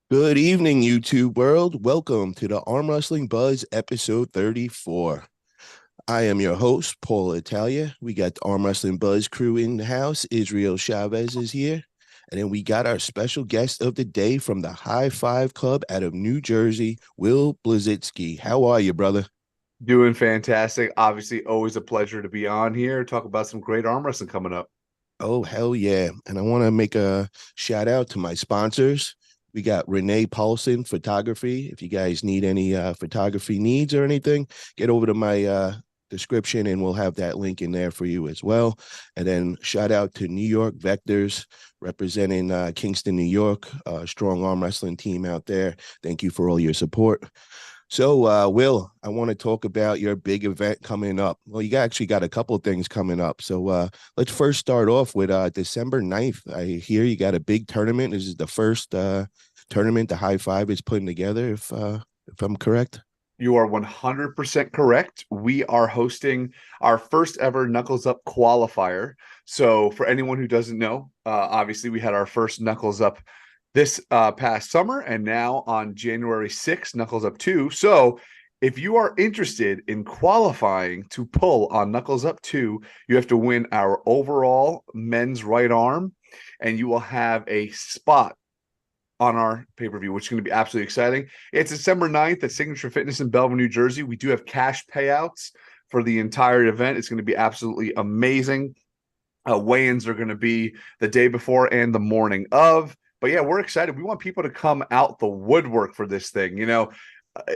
Good evening, YouTube world. Welcome to the Arm Wrestling Buzz episode 34. I am your host, Paul Italia. We got the Arm Wrestling Buzz crew in the house. Israel Chavez is here. And then we got our special guest of the day from the High Five Club out of New Jersey, Will Blazitsky. How are you, brother? Doing fantastic. Obviously, always a pleasure to be on here. Talk about some great arm wrestling coming up. Oh, hell yeah. And I want to make a shout out to my sponsors. We got Renee Paulson Photography. If you guys need any photography needs or anything, get over to my description and we'll have that link in there for you as well. And then shout out to New York Vectors representing Kingston, New York, strong arm wrestling team out there. Thank you for all your support. So, Will, I want to talk about your big event coming up. Well, you actually got a couple of things coming up. So, let's first start off with December 9th. I hear you got a big tournament. This is the first tournament the High Five is putting together, if I'm correct. You are 100% correct. We are hosting our first ever Knuckles Up qualifier. So, for anyone who doesn't know, obviously we had our first Knuckles Up this past summer, and now on January 6th, Knuckles Up 2. So, if you are interested in qualifying to pull on Knuckles Up 2, you have to win our overall men's right arm, and you will have a spot on our pay-per-view, which is going to be absolutely exciting. It's December 9th at Signature Fitness in Belleville, New Jersey. We do have cash payouts for the entire event. It's going to be absolutely amazing. Weigh-ins are going to be the day before and the morning of. But yeah, we're excited. We want people to come out the woodwork for this thing.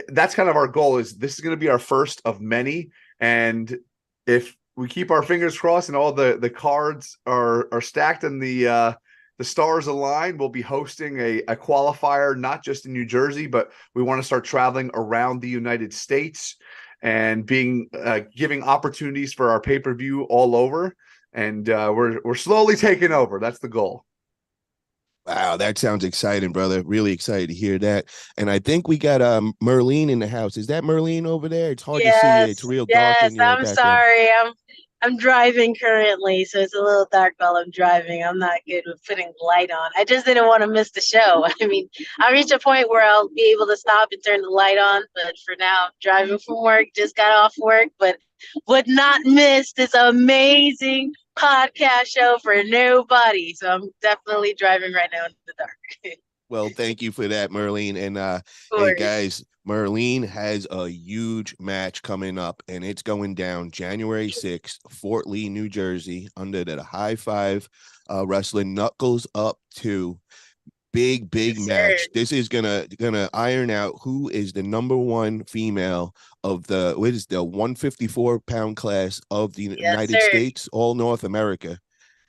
That's kind of our goal. Is this is going to be our first of many, and if we keep our fingers crossed and all the cards are stacked and the stars align, we'll be hosting a qualifier, not just in New Jersey, but we want to start traveling around the United States and being giving opportunities for our pay-per-view all over. And we're slowly taking over. That's the goal. Wow, that sounds exciting, brother. Really excited to hear that. And I think we got Merlene in the house. Is that Merlene over there? It's hard to see you. It's Yes, real dark yes. in your I'm background. sorry. I'm driving currently, so it's a little dark while I'm driving. I'm not good with putting light on. I just didn't want to miss the show. I mean, I reached a point where I'll be able to stop and turn the light on, but for now, I'm driving from work, just got off work, but would not miss this amazing podcast show for nobody. So I'm definitely driving right now in the dark. Well, thank you for that, Merlene. And Of hey, course. guys, Merlene has a huge match coming up, and it's going down January 6th, Fort Lee, New Jersey, under the High Five Wrestling Knuckles Up 2. Big Yes, sir. match. This is gonna iron out who is the number one female of the what is the 154-pound class of the Yes, United sir. States, all North America,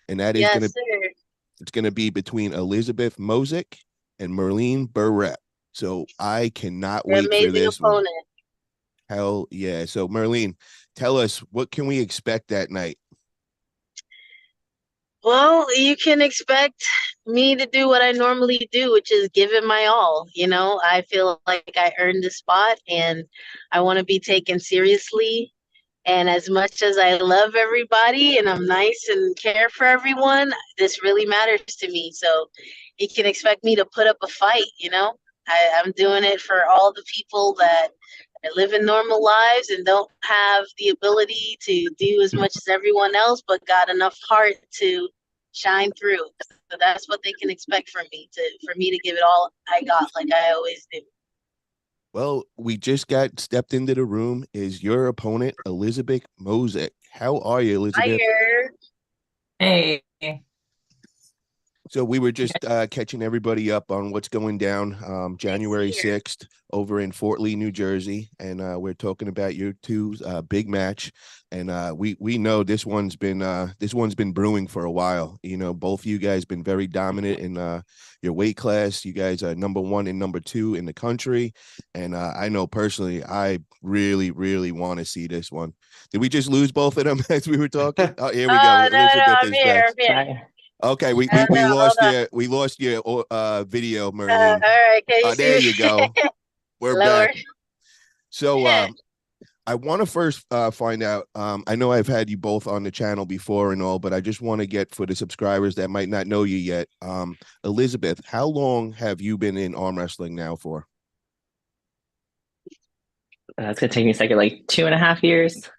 and that is Yes, gonna sir. it's gonna be between Elizabeth Mosick and Merlene Berrouet. So I cannot The wait for amazing this one. opponent. Hell yeah! So Merlene, tell us what can we expect that night? Well, you can expect me to do what I normally do, which is give it my all. I feel like I earned the spot and I want to be taken seriously. And as much as I love everybody and I'm nice and care for everyone, this really matters to me. So you can expect me to put up a fight. I'm doing it for all the people that are living normal lives and don't have the ability to do as much as everyone else, but got enough heart to shine through. So that's what they can expect from me for me to give it all I got, like I always do. Well, we just got stepped into the room. Is your opponent Elizabeth Mosick? How are you, Elizabeth? Fire. Hey, So we were just catching everybody up on what's going down Thanks January here. 6th over in Fort Lee, New Jersey. And we're talking about your two big match. And we know this one's been brewing for a while. You know, both you guys been very dominant in your weight class. You guys are number one and number two in the country. And I know personally, I really want to see this one. Did we just lose both of them as we were talking? Oh, here we go. Oh no, no, Elizabeth I'm is here. back. I'm here. I, Okay, we, Oh we no, we hold lost on. your video, All Merlene. right, can you There see you me? go. We're Lower. back. So I want to first find out. I know I've had you both on the channel before and all, but I just want to get for the subscribers that might not know you yet. Elizabeth, how long have you been in arm wrestling now for? It's gonna take me a second, like 2.5 years, Two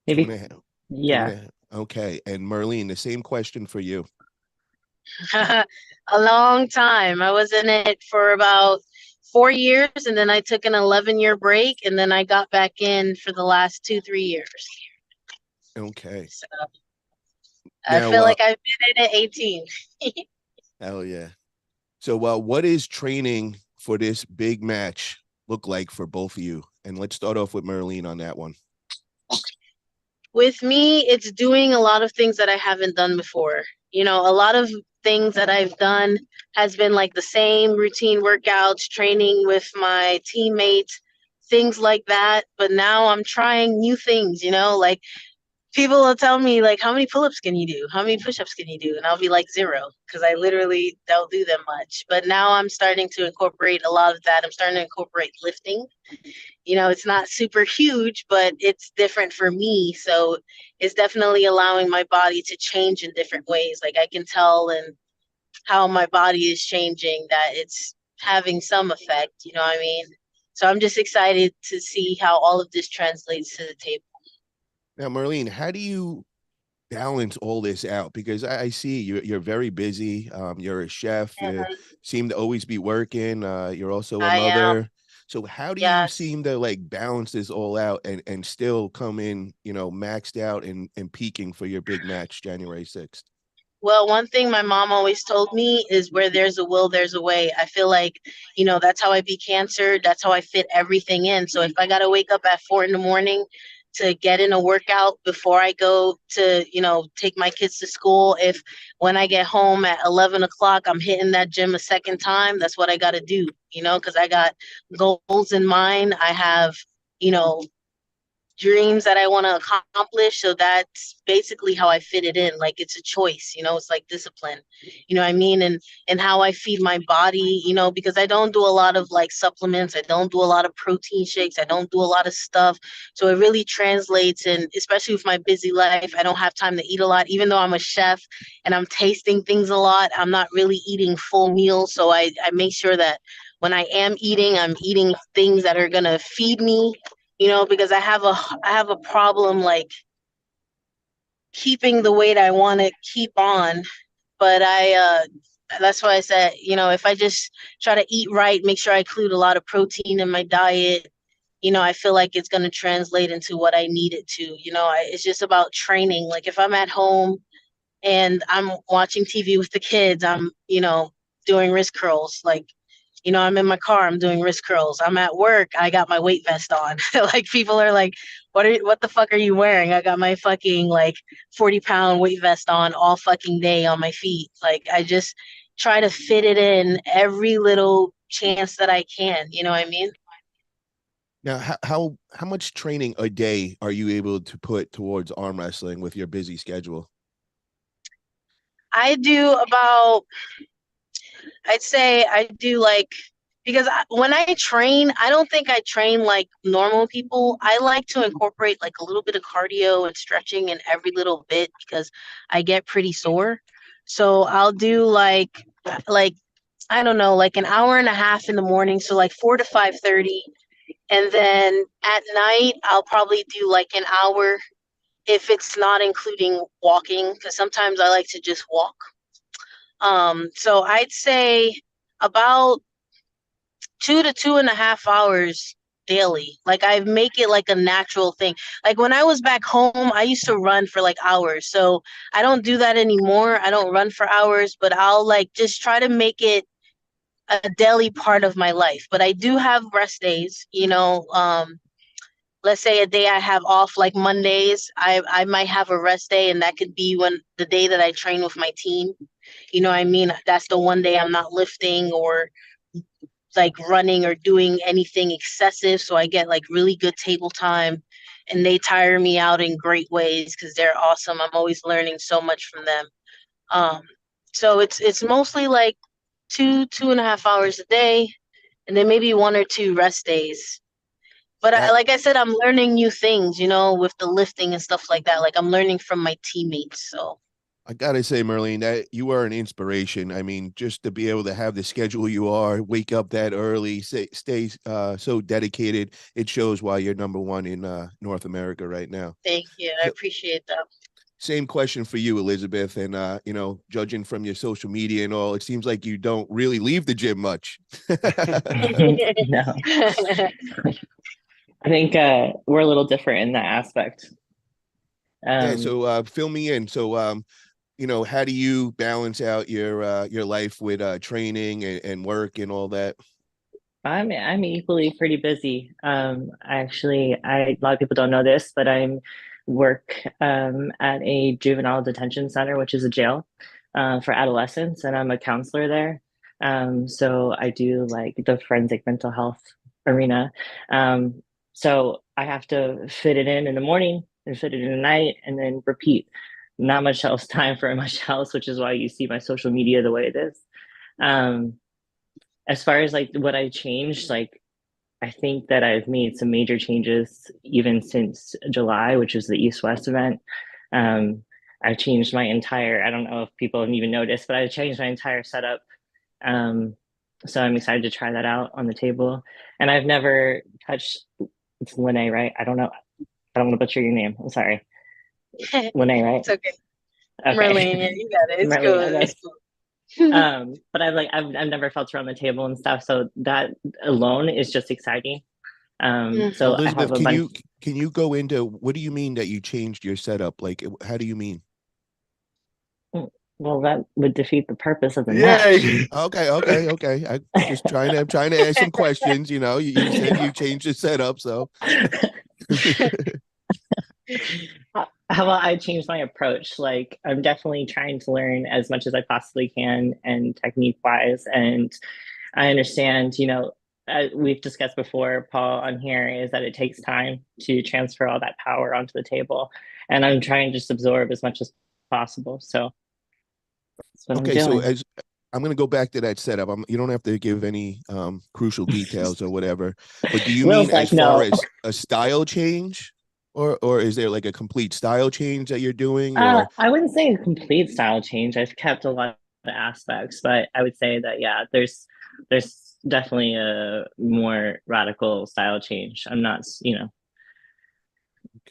and maybe. a half. Two and Yeah. a half. Okay. And Merlene, the same question for you. A long time. I was in it for about 4 years, and then I took an 11-year break, and then I got back in for the last 2, 3 years. Okay. So I Now, feel like I've been in it 18. hell yeah. So, what is training for this big match look like for both of you? And let's start off with Merlene on that one. With me, it's doing a lot of things that I haven't done before. You know, a lot of things that I've done has been like the same routine workouts, training with my teammates, things like that. But now I'm trying new things, you know, like people will tell me like, how many pull-ups can you do? How many push-ups can you do? And I'll be like 0, because I literally don't do them much. But now I'm starting to incorporate a lot of that. I'm starting to incorporate lifting. You know, it's not super huge, but it's different for me. So it's definitely allowing my body to change in different ways. Like I can tell and how my body is changing that it's having some effect, you know what I mean? So I'm just excited to see how all of this translates to the table. Now, Merlene, how do you balance all this out? Because I see you're very busy. You're a chef. You Mhm. seem to always be working. You're also a I am. mother. So how do you Yes. seem to like balance this all out and still come in, maxed out and peaking for your big match January 6th? Well, one thing my mom always told me is where there's a will, there's a way. I feel like, you know, that's how I beat cancer. That's how I fit everything in. So if I got to wake up at 4 in the morning to get in a workout before I go to, you know, take my kids to school, if when I get home at 11 o'clock, I'm hitting that gym a second time, that's what I got to do, you know, because I got goals in mind. I have, you know, dreams that I want to accomplish. So that's basically how I fit it in. Like it's a choice, you know, it's like discipline, you know what I mean? And how I feed my body, you know, because I don't do a lot of like supplements. I don't do a lot of protein shakes. I don't do a lot of stuff. So it really translates. And especially with my busy life, I don't have time to eat a lot, even though I'm a chef and I'm tasting things a lot. I'm not really eating full meals. So I make sure that when I am eating, I'm eating things that are going to feed me, you know, because I have a problem like keeping the weight I want to keep on. But that's why I said, you know, if I just try to eat right, make sure I include a lot of protein in my diet, you know, I feel like it's going to translate into what I need it to. You know, it's just about training. Like if I'm at home and I'm watching TV with the kids, I'm, you know, doing wrist curls. Like, you know, I'm in my car, I'm doing wrist curls. I'm at work, I got my weight vest on. Like people are like, what the fuck are you wearing? I got my fucking like 40-pound weight vest on all fucking day on my feet. Like I just try to fit it in every little chance that I can. You know what I mean? Now, how much training a day are you able to put towards arm wrestling with your busy schedule? I do about I'd say I do like because when I train, I don't think I train like normal people. I like to incorporate like a little bit of cardio and stretching in every little bit because I get pretty sore. So I'll do like I don't know, like an hour and a half in the morning, so like 4 to 5:30, and then at night I'll probably do like an hour if it's not including walking because sometimes I like to just walk. So I'd say about 2 to 2.5 hours daily. Like I make it like a natural thing. Like when I was back home, I used to run for like hours. So I don't do that anymore. I don't run for hours, but I'll like just try to make it a daily part of my life. But I do have rest days, you know. Let's say a day I have off like Mondays, I might have a rest day and that could be when the day that I train with my team. You know what I mean? That's the one day I'm not lifting or like running or doing anything excessive. So I get like really good table time and they tire me out in great ways because they're awesome. I'm always learning so much from them. Um, so it's mostly like 2.5 hours a day and then maybe 1 or 2 rest days. But like I said, I'm learning new things, with the lifting and stuff like that. Like I'm learning from my teammates. So I gotta say, Merlene, that you are an inspiration. I mean, just to be able to have the schedule you are, wake up that early, stay so dedicated, it shows why you're number one in North America right now. thank you. I So, appreciate that. same question for you, Elizabeth. And judging from your social media and all, it seems like you don't really leave the gym much. No, I think we're a little different in that aspect. Yeah, so fill me in. So how do you balance out your life with training and work and all that? I'm equally pretty busy. Actually, a lot of people don't know this, but I'm work at a juvenile detention center, which is a jail for adolescents, and I'm a counselor there. So I do like the forensic mental health arena. So I have to fit it in the morning and fit it in the night, and then repeat. Not much else time for much else, which is why you see my social media the way it is. Um, as far as like what I changed, like I think that I've made some major changes even since July, which was the East West event. Um, I've changed my entire, I don't know if people have even noticed, but I've changed my entire setup. Um, so I'm excited to try that out on the table. And I've never touched, it's Lene, right? I don't know. I don't want to butcher your name. I'm sorry. Lene, right? It's okay. Okay. Merlene, yeah, you got it. It's Merlene, good. okay. It's cool. But I've never felt her on the table and stuff. So that alone is just exciting. So I Elizabeth, have a bunch. can you go into what do you mean that you changed your setup? Like, how do you mean? Well, that would defeat the purpose of the match. Yay. Okay. I'm trying to ask some questions. You said you changed the setup, so How about I change my approach? Like, I'm definitely trying to learn as much as I possibly can and technique wise. And I understand, we've discussed before, Paul, on here, is that it takes time to transfer all that power onto the table. And I'm trying to just absorb as much as possible. So that's what I'm okay. So doing. as I'm going to go back to that setup. You don't have to give any crucial details or whatever, but do you mean Will's as like, far no. as a style change, or is there like a complete style change that you're doing, or I wouldn't say a complete style change. I've kept a lot of the aspects, but I would say that yeah, there's definitely a more radical style change. I'm not,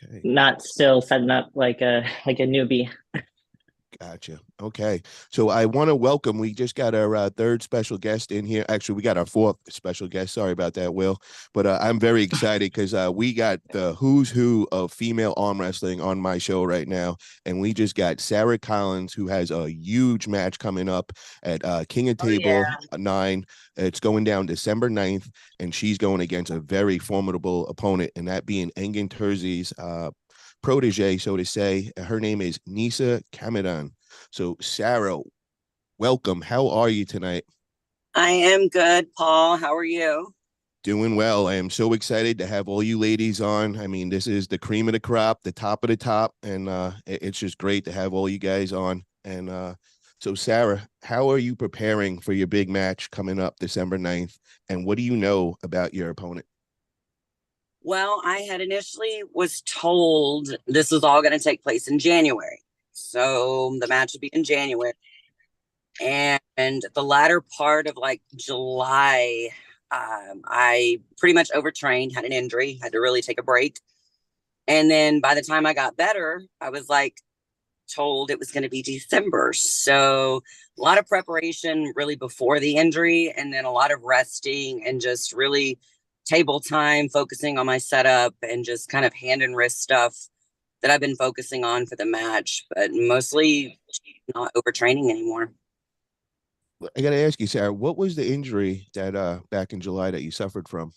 okay? not still setting up like a newbie. Gotcha. Okay. So I want to welcome, we just got our third special guest in here. Actually, we got our fourth special guest. Sorry about that, Will. But I'm very excited because we got the who's who of female arm wrestling on my show right now. And we just got Sarah Collins, who has a huge match coming up at King of Oh yeah. Table 9. It's going down December 9th, and she's going against a very formidable opponent, and that being Engin Terzi's protege, so to say. Her name is Nisa Kamadan. So, Sarah, welcome. How are you tonight? I am good, Paul. How are you? Doing well. I am so excited to have all you ladies on. I mean, this is the cream of the crop, the top of the top, and it's just great to have all you guys on. And so, Sarah, how are you preparing for your big match coming up December 9th? And what do you know about your opponent? Well, I had initially was told this was all going to take place in January. So the match would be in January. And the latter part of like July, I pretty much overtrained, had an injury, had to really take a break. And then by the time I got better, I was like told it was going to be December. So a lot of preparation really before the injury, and then a lot of resting and just really table time, focusing on my setup and just kind of hand and wrist stuff that I've been focusing on for the match, but mostly not overtraining anymore. I got to ask you, Sarah, what was the injury that back in July that you suffered from?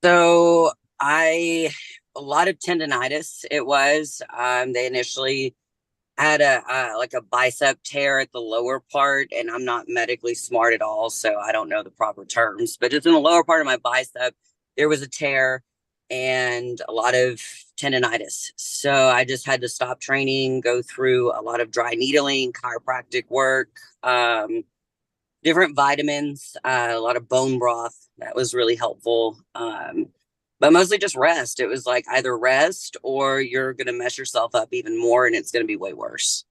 So a lot of tendonitis. It was, they initially had like a bicep tear at the lower part, and I'm not medically smart at all, so I don't know the proper terms, but just in the lower part of my bicep, there was a tear and a lot of tendonitis. So I just had to stop training, go through a lot of dry needling, chiropractic work, different vitamins, a lot of bone broth. That was really helpful. but mostly just rest. It was like either rest or you're going to mess yourself up even more and it's going to be way worse.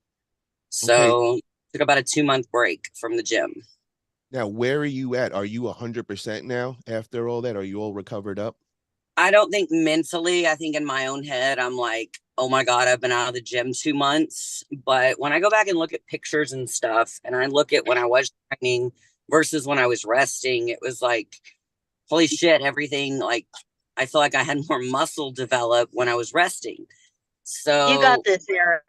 So Okay. took about a 2-month break from the gym. Now, where are you at? Are you 100% now after all that? Are you all recovered up? I don't think mentally, I think in my own head, I'm like, oh my God, I've been out of the gym 2 months. But when I go back and look at pictures and stuff, and I look at when I was training versus when I was resting, it was like, holy shit, everything, like, I feel like I had more muscle develop when I was resting. You got So this, Sarah.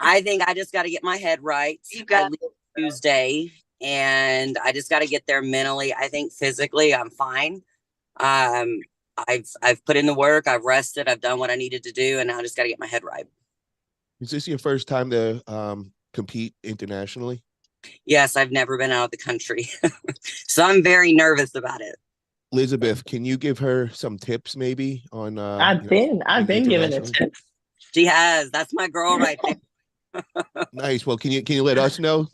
I think I just got to get my head right. You got this Tuesday, and I just got to get there mentally. I think physically I'm fine. Um, I've put in the work, I've rested, I've done what I needed to do, and now I just got to get my head right. Is this your first time to compete internationally? Yes, I've never been out of the country, so I'm very nervous about it. Elizabeth, can you give her some tips maybe on I've been giving it tips. She has. That's my girl right there. Nice. Well, can you let us know?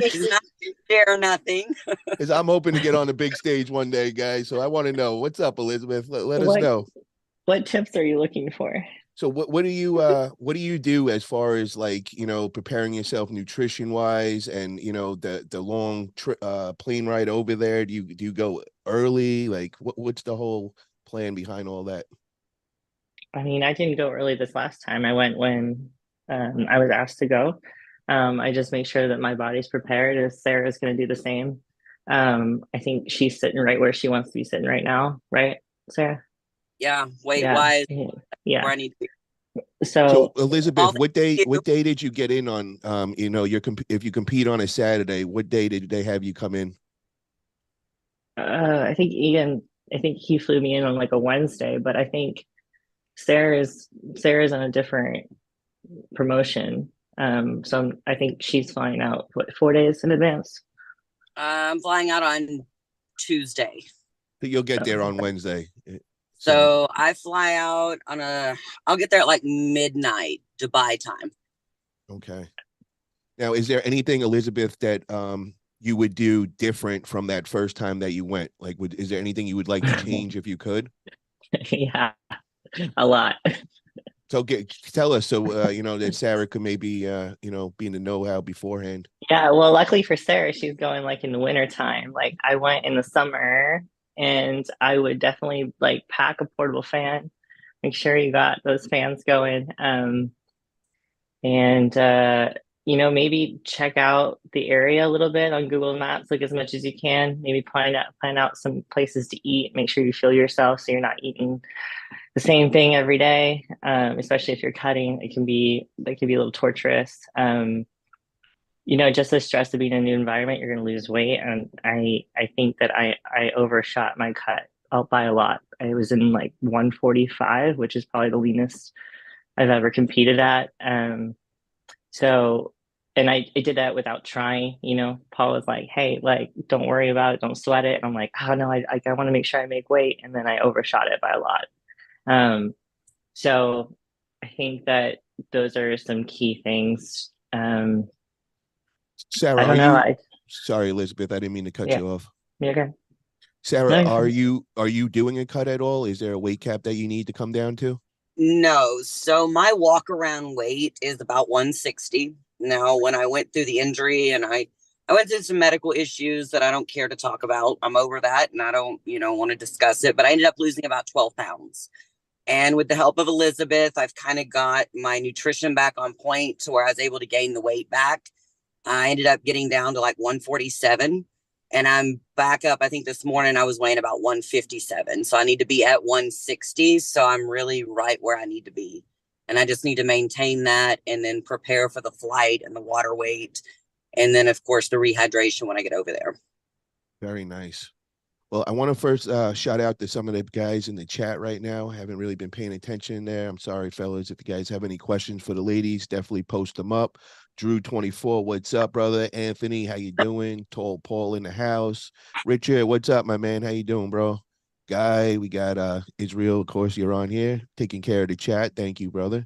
She's not share nothing. Because I'm hoping to get on the big stage one day, guys. So I want to know what's up, Elizabeth. Let us know. What tips are you looking for? So what do you do as far as like, preparing yourself nutrition wise and, the long plane ride over there? Do you go early? Like what's the whole plan behind all that? I mean, I didn't go early this last time. I went when I was asked to go. I just make sure that my body's prepared, as Sarah's going to do the same. I think she's sitting right where she wants to be sitting right now, right, Sarah? Yeah, weight-wise, yeah. where I need to be. So Elizabeth, what day did you get in on? If you compete on a Saturday, what day did they have you come in? I think he flew me in on like a Wednesday, but I think Sarah's on a different promotion. So I think she's flying out 4 days in advance. I'm flying out on Tuesday. So you'll get there on Wednesday. So I fly out I'll get there at like midnight Dubai time. Okay. Now, is there anything, Elizabeth, that you would do different from that first time that you went? Like, is there anything you would like to change if you could? Yeah, a lot. So tell us so that Sarah could maybe be in the know-how beforehand. Yeah, well, luckily for Sarah, she's going like in the winter time. Like I went in the summer, and I would definitely like pack a portable fan. Make sure you got those fans going. And maybe check out the area a little bit on Google Maps, like as much as you can. Maybe plan out some places to eat. Make sure you fuel yourself so you're not eating the same thing every day, especially if you're cutting. It can be a little torturous. Just the stress of being in a new environment, you're going to lose weight. And I think that I overshot my cut out by a lot. I was in like 145, which is probably the leanest I've ever competed at. And I did that without trying. Paul was like, hey, like, don't worry about it, don't sweat it. And I'm like, oh no, I want to make sure I make weight. And then I overshot it by a lot. So I think that those are some key things. Sarah, I don't know. Sorry, Elizabeth, I didn't mean to cut you off. Yeah, okay. Sarah, are you doing a cut at all? Is there a weight cap that you need to come down to? No. So my walk around weight is about 160. Now, when I went through the injury and I went through some medical issues that I don't care to talk about. I'm over that and I don't, want to discuss it, but I ended up losing about 12 pounds. And with the help of Elizabeth, I've kind of got my nutrition back on point to where I was able to gain the weight back. I ended up getting down to like 147 and I'm back up. I think this morning I was weighing about 157. So I need to be at 160. So I'm really right where I need to be. And I just need to maintain that and then prepare for the flight and the water weight. And then, of course, the rehydration when I get over there. Very nice. Well, I want to first shout out to some of the guys in the chat right now. I haven't really been paying attention there. I'm sorry, fellas. If you guys have any questions for the ladies, definitely post them up. Drew24, what's up, brother? Anthony, how you doing? Tall Paul in the house. Richard, what's up, my man? How you doing, bro? Guy, we got Israel, of course, you're on here, taking care of the chat. Thank you, brother.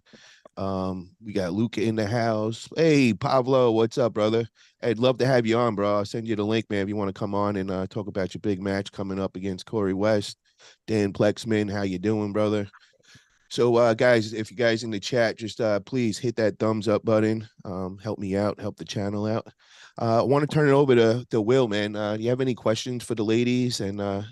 We got Luca in the house. Hey, Pablo, what's up, brother? I'd love to have you on, bro. I'll send you the link, man, if you want to come on and talk about your big match coming up against Corey West. Dan Plexman, how you doing, brother? So, guys, if you guys in the chat, just please hit that thumbs up button. Help me out, help the channel out. I want to turn it over to Will, man. Do you have any questions for the ladies? And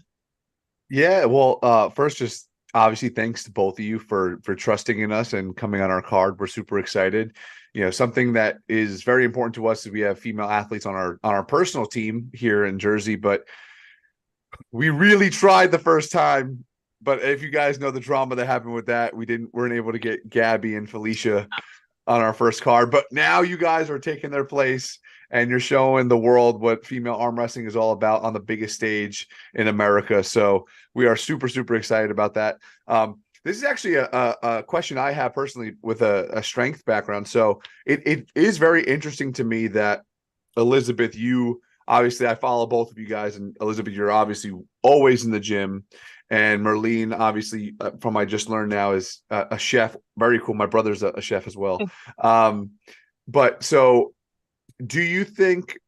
Yeah, well, first, just obviously thanks to both of you for trusting in us and coming on our card. We're super excited. You know, something that is very important to us is we have female athletes on our personal team here in Jersey, but we really tried the first time. But if you guys know the drama that happened with that, weren't able to get Gabby and Felicia on our first card. But now you guys are taking their place and you're showing the world what female arm wrestling is all about on the biggest stage in America. So we are super, super excited about that. This is actually a question I have personally with a strength background. So it is very interesting to me that Elizabeth, you obviously, I follow both of you guys, and Elizabeth, you're obviously always in the gym. And Merlene, obviously, from I just learned now, is a chef. Very cool. My brother's a chef as well. But so do you think,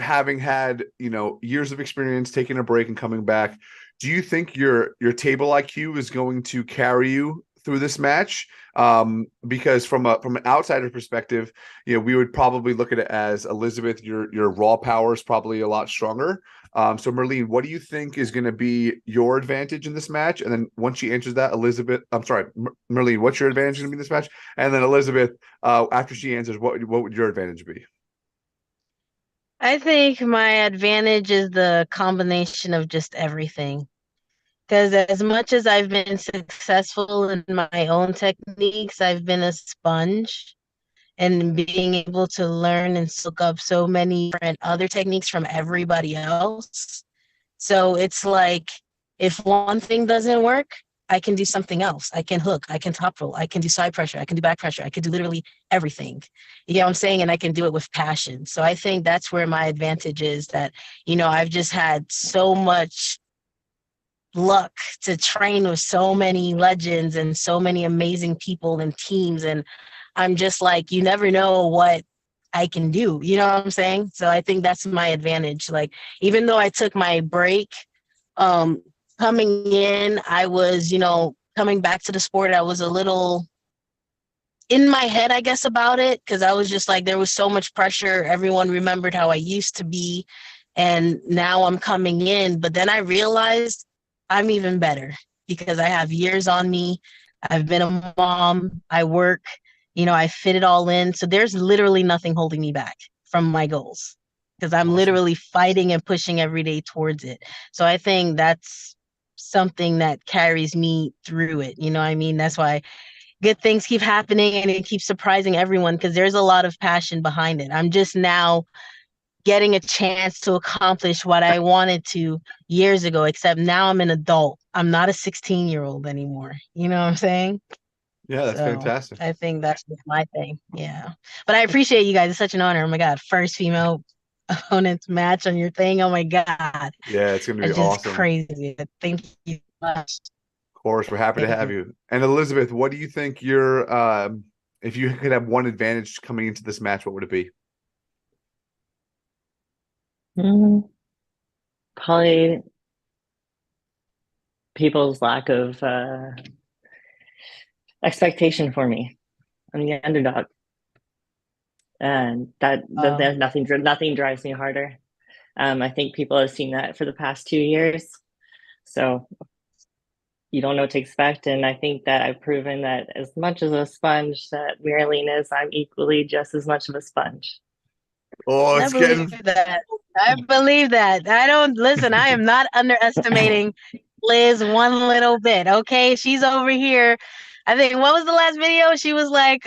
having had, years of experience, taking a break and coming back, do you think your table IQ is going to carry you through this match? Because from an outsider perspective, we would probably look at it as Elizabeth, your raw power is probably a lot stronger. So Merlene, what do you think is going to be your advantage in this match? And then once she answers that, Elizabeth, I'm sorry, Merlene, what's your advantage going to be in this match? And then Elizabeth, after she answers, what would your advantage be? I think my advantage is the combination of just everything. Because as much as I've been successful in my own techniques, I've been a sponge, and being able to learn and soak up so many different other techniques from everybody else. So it's like, if one thing doesn't work, I can do something else. I can hook, I can top roll, I can do side pressure, I can do back pressure, I can do literally everything. You know what I'm saying? And I can do it with passion. So I think that's where my advantage is, that, I've just had so much luck to train with so many legends and so many amazing people and teams. And I'm just like, you never know what I can do. You know what I'm saying? So I think that's my advantage. Like, even though I took my break, coming in, I was, coming back to the sport, I was a little in my head, I guess, about it, because I was just like, there was so much pressure. Everyone remembered how I used to be. And now I'm coming in. But then I realized I'm even better because I have years on me. I've been a mom. I work. I fit it all in. So there's literally nothing holding me back from my goals, because I'm literally fighting and pushing every day towards it. So I think that's something that carries me through it. You know what I mean? That's why good things keep happening and it keeps surprising everyone, because there's a lot of passion behind it. I'm just now getting a chance to accomplish what I wanted to years ago, except now I'm an adult. I'm not a 16-year-old anymore. You know what I'm saying? Yeah, that's fantastic. I think that's just my thing. Yeah. But I appreciate you guys. It's such an honor. Oh my God. First female opponents match on your thing. Oh my God. Yeah, it's going to be awesome. Crazy. Thank you so much. Of course, we're happy to have you. And Elizabeth, what do you think if you could have one advantage coming into this match, what would it be? Probably people's lack of expectation for me. I'm the underdog, and that nothing drives me harder. I think people have seen that for the past 2 years, so you don't know what to expect. And I think that I've proven that as much as a sponge that Marilyn is, I'm equally just as much of a sponge. Oh, it's getting that. I believe that. I don't listen. I am not underestimating Liz one little bit. Okay, she's over here. I think, what was the last video? She was like,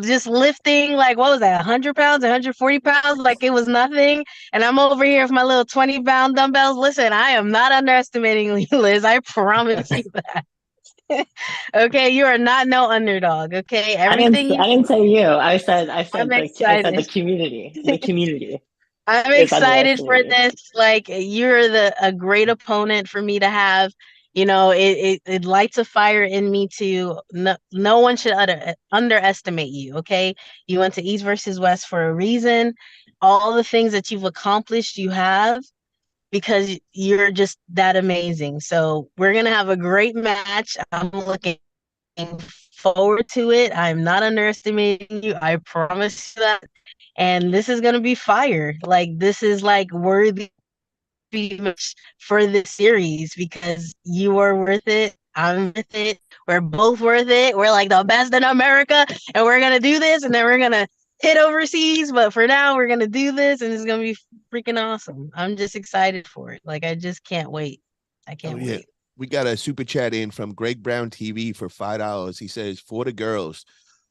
just lifting, like, what was that, 100 pounds, 140 pounds, like it was nothing. And I'm over here with my little 20-pound dumbbells. Listen, I am not underestimating Liz. I promise you that. Okay, you are not no underdog. Okay, everything. I didn't say you. I said the community. The community. I'm excited for this. Like, you're a great opponent for me to have. You know, it lights a fire in me to no one should underestimate you. Okay, you went to East versus West for a reason. All the things that you've accomplished, you have because you're just that amazing. So we're gonna have a great match. I'm looking forward to it. I'm not underestimating you. I promise you that. And this is gonna be fire. Like this is like worthy for this series because you are worth it. I'm worth it. We're both worth it. We're like the best in America, and we're gonna do this, and then we're gonna hit overseas. But for now, we're gonna do this, and it's gonna be freaking awesome. I'm just excited for it. Like I just can't wait. I Oh can't yeah. wait. We got a super chat in from Greg Brown TV for $5. He says, for the girls,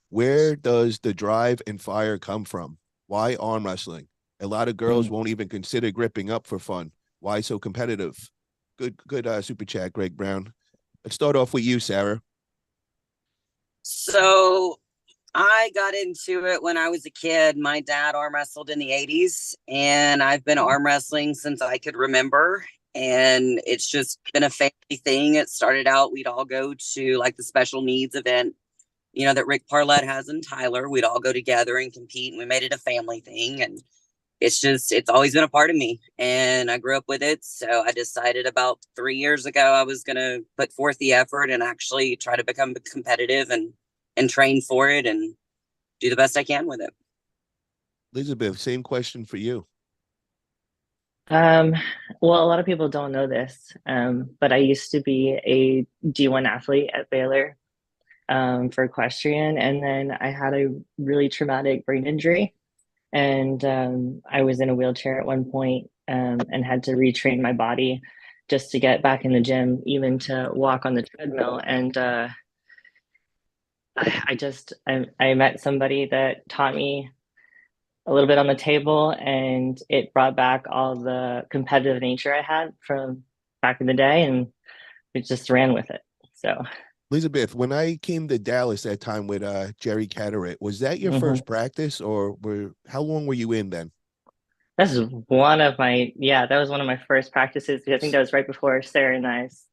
where does the drive and fire come from? Why arm wrestling? A lot of girls won't even consider gripping up for fun. Why so competitive? Good super chat, Greg Brown. Let's start off with you, Sarah. So I got into it when I was a kid. My dad arm wrestled in the 80s, and I've been arm wrestling since I could remember. And it's just been a family thing. It started out, we'd all go to like the special needs event, you know, that Rick Parlett has in Tyler. We'd all go together and compete, and we made it a family thing. And it's always been a part of me. And I grew up with it. So I decided about 3 years ago, I was going to put forth the effort and actually try to become competitive and train for it and do the best I can with it. Elizabeth, same question for you. Well, a lot of people don't know this, but I used to be a D1 athlete at Baylor for equestrian, and then I had a really traumatic brain injury, and I was in a wheelchair at one point, and had to retrain my body just to get back in the gym, even to walk on the treadmill. And I met somebody that taught me a little bit on the table, and it brought back all the competitive nature I had from back in the day, and we just ran with it. So Elizabeth, when I came to Dallas that time with Jerry Cataract, was that your first practice, or how long were you in then? that was one of my first practices. I think that was right before Sarah and I's,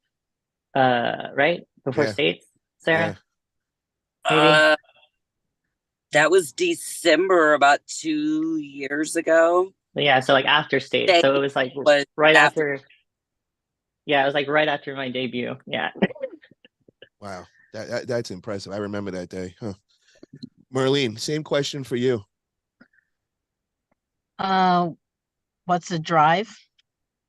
right before Yeah. States, Sarah. Yeah. Maybe. That was December, about 2 years ago. Yeah, so like after States. So it was like right after. Yeah, it was like right after my debut. Yeah. Wow, that's impressive. I remember that day. Huh. Marlene, same question for you. What's the drive?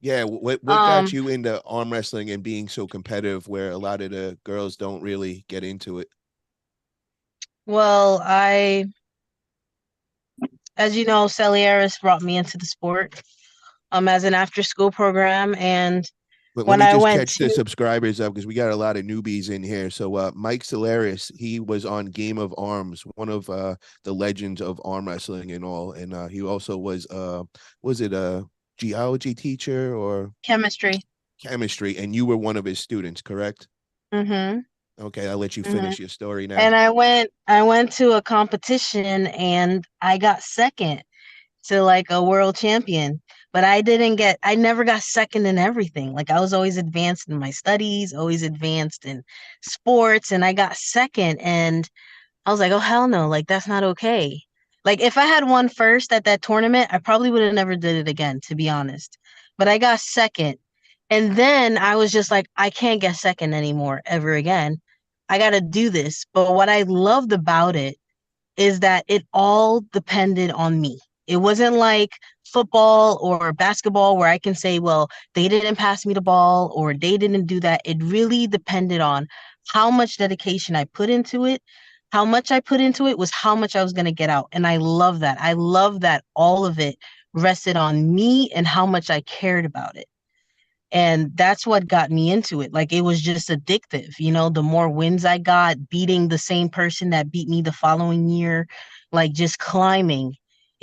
Yeah, what got you into arm wrestling and being so competitive where a lot of the girls don't really get into it? Well, as you know, Celieris brought me into the sport as an after school program. And But let when me I just went catch the subscribers up because we got a lot of newbies in here. So Mike Solaris, he was on Game of Arms, one of the legends of arm wrestling and all. And he also was it a geology teacher or chemistry. And you were one of his students, correct? Mm-hmm. Okay, I'll let you finish your story now. And I went to a competition and I got second to like a world champion. But I never got second in everything. Like I was always advanced in my studies, always advanced in sports, and I got second. And I was like, oh hell no, like that's not okay. Like if I had won first at that tournament, I probably would have never did it again, to be honest. But I got second. And then I was just like, I can't get second anymore ever again. I got to do this. But what I loved about it is that it all depended on me. It wasn't like football or basketball where I can say, well, they didn't pass me the ball or they didn't do that. It really depended on how much dedication I put into it. How much I put into it was how much I was going to get out. And I love that. I love that all of it rested on me and how much I cared about it. And that's what got me into it. Like it was just addictive. You know, the more wins I got, beating the same person that beat me the following year, like just climbing,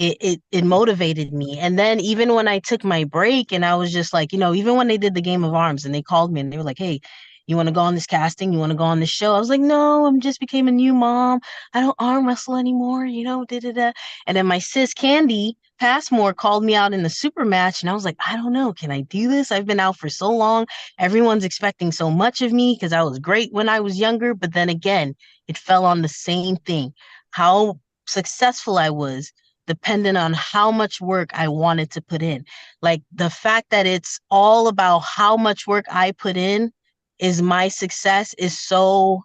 it motivated me. And then even when I took my break and I was just like, you know, even when they did the Game of Arms and they called me and they were like, hey, you want to go on this casting? You want to go on this show? I was like, no, I'm just became a new mom. I don't arm wrestle anymore, you know, da da da. And then my sis Candy Passmore called me out in the super match, and I was like, I don't know, can I do this? I've been out for so long. Everyone's expecting so much of me because I was great when I was younger. But then again, it fell on the same thing. How successful I was dependent on how much work I wanted to put in. Like the fact that it's all about how much work I put in is my success is so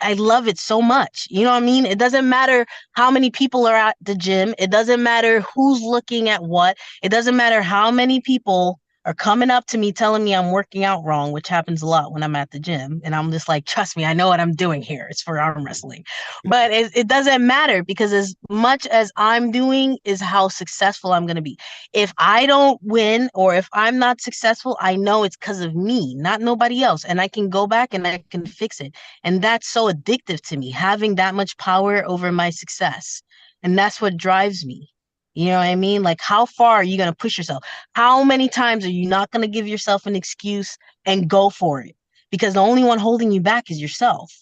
I love it so much. You know what I mean? It doesn't matter how many people are at the gym. It doesn't matter who's looking at what. It doesn't matter how many people are coming up to me telling me I'm working out wrong, which happens a lot when I'm at the gym. And I'm just like, trust me, I know what I'm doing here. It's for arm wrestling. But it doesn't matter because as much as I'm doing is how successful I'm going to be. If I don't win or if I'm not successful, I know it's because of me, not nobody else. And I can go back and I can fix it. And that's so addictive to me, having that much power over my success. And that's what drives me. You know what I mean? Like, how far are you going to push yourself? How many times are you not going to give yourself an excuse and go for it? Because the only one holding you back is yourself.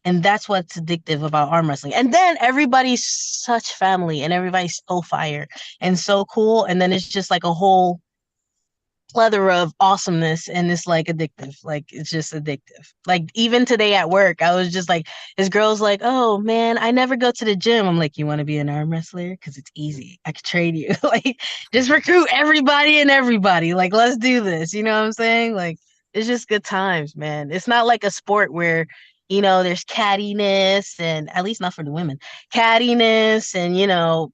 And that's what's addictive about arm wrestling. And then everybody's such family and everybody's so fire and so cool. And then it's just like a whole plethora of awesomeness, and it's like addictive. Like it's just addictive. Like even today at work, I was just like, this girl's like, oh man, I never go to the gym. I'm like, you want to be an arm wrestler? Because it's easy. I could train you. Like just recruit everybody and everybody. Like let's do this. You know what I'm saying? Like it's just good times, man. It's not like a sport where there's cattiness, and at least not for the women, cattiness and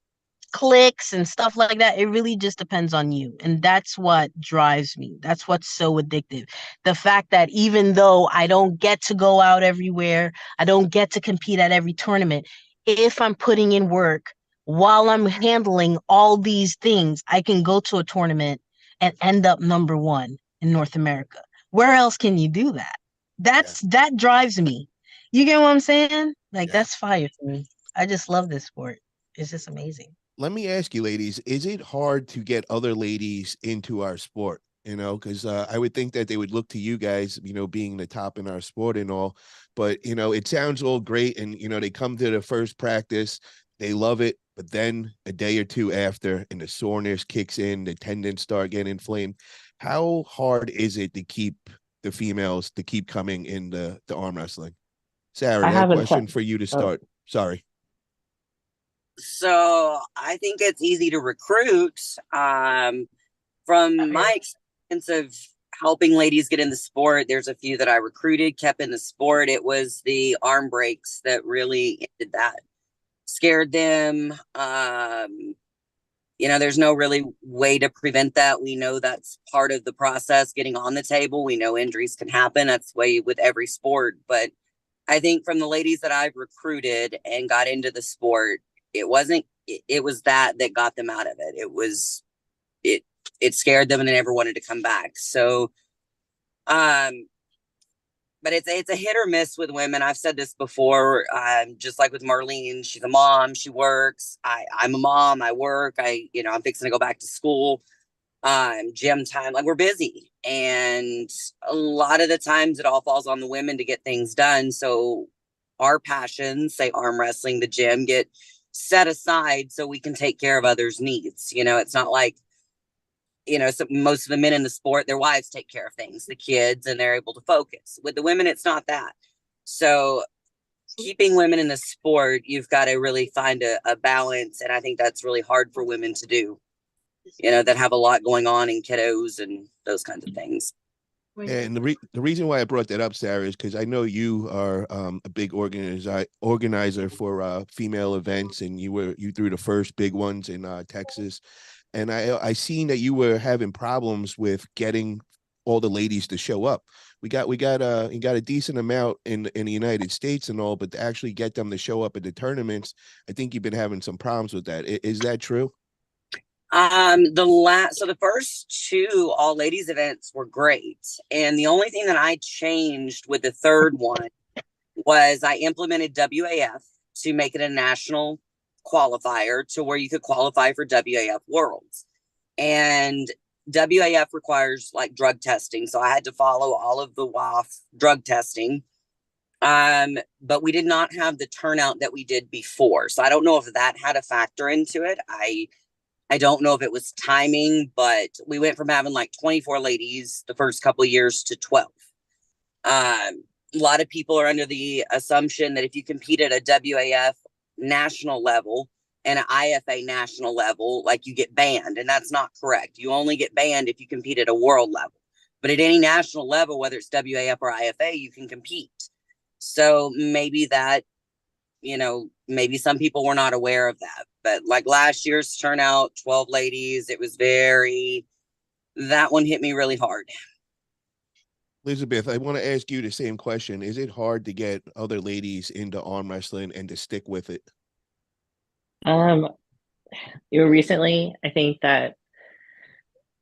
clicks and stuff like that. It really just depends on you. And that's what drives me. That's what's so addictive. The fact that even though I don't get to go out everywhere, I don't get to compete at every tournament, if I'm putting in work while I'm handling all these things, I can go to a tournament and end up number one in North America. Where else can you do that? That drives me. You get what I'm saying? Like that's fire for me. I just love this sport. It's just amazing. Let me ask you, ladies, is it hard to get other ladies into our sport? Because I would think that they would look to you guys, being the top in our sport and all. But, it sounds all great. And, they come to the first practice, they love it. But then a day or two after, and the soreness kicks in, the tendons start getting inflamed. How hard is it to keep the females to keep coming in the arm wrestling? Sarah, I have a question for you to start. Sorry. So I think it's easy to recruit. From my experience of helping ladies get in the sport, there's a few that I recruited, kept in the sport. It was the arm breaks that really ended that, scared them. There's no really way to prevent that. We know that's part of the process, getting on the table. We know injuries can happen. That's the way with every sport. But I think from the ladies that I've recruited and got into the sport, it was that got them out of it. It scared them and they never wanted to come back. So, but it's a hit or miss with women. I've said this before, just like with Marlene, she's a mom, she works. I'm a mom, I work. I'm fixing to go back to school, gym time, like we're busy. And a lot of the times it all falls on the women to get things done. So our passions, say arm wrestling, the gym, get set aside so we can take care of others' needs. It's not like, so most of the men in the sport, their wives take care of things, the kids, and they're able to focus. With the women, it's not that. So keeping women in the sport, you've got to really find a balance. And I think that's really hard for women to do, that have a lot going on in kiddos and those kinds of things. And the reason why I brought that up, Sarah, is because I know you are a big organizer for female events, and you threw the first big ones in Texas. And I seen that you were having problems with getting all the ladies to show up. You got a decent amount in the United States and all, but to actually get them to show up at the tournaments, I think you've been having some problems with that. Is that true? The first two all ladies events were great. And the only thing that I changed with the third one was I implemented WAF to make it a national qualifier to where you could qualify for WAF Worlds. And WAF requires like drug testing. So I had to follow all of the WAF drug testing. But we did not have the turnout that we did before. So I don't know if that had a factor into it. I don't know if it was timing, but we went from having like 24 ladies the first couple of years to 12. A lot of people are under the assumption that if you compete at a WAF national level and an IFA national level, like you get banned, and that's not correct. You only get banned if you compete at a world level. But at any national level, whether it's WAF or IFA, you can compete. So maybe that, maybe some people were not aware of that. But like last year's turnout, 12 ladies, it was that one hit me really hard. Elizabeth, I want to ask you the same question. Is it hard to get other ladies into arm wrestling and to stick with it? Recently, I think that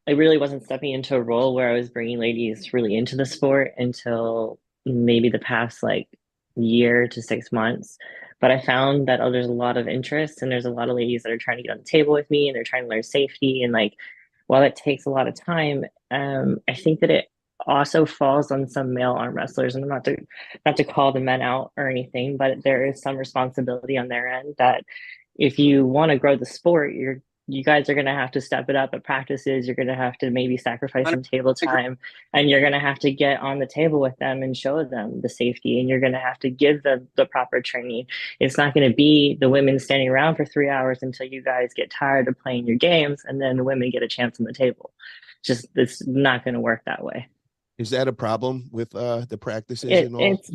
I really wasn't stepping into a role where I was bringing ladies really into the sport until maybe the past like year to 6 months. But I found that there's a lot of interest and there's a lot of ladies that are trying to get on the table with me and they're trying to learn safety. And like, while it takes a lot of time, I think that it also falls on some male arm wrestlers, and I'm not to call the men out or anything, but there is some responsibility on their end that if you want to grow the sport, you guys are going to have to step it up at practices. You're going to have to maybe sacrifice some table time, and you're going to have to get on the table with them and show them the safety, and you're going to have to give them the proper training. It's not going to be the women standing around for 3 hours until you guys get tired of playing your games, and then the women get a chance on the table. It's not going to work that way. Is that a problem with the practices and all? It's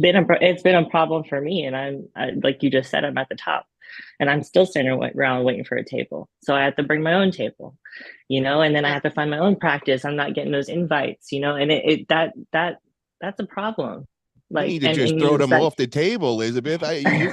been a problem for me, and I, like you just said, I'm at the top. And I'm still standing around waiting for a table. So I have to bring my own table, and then I have to find my own practice. I'm not getting those invites, and that's a problem. Like, you need to just throw them off the table, Elizabeth.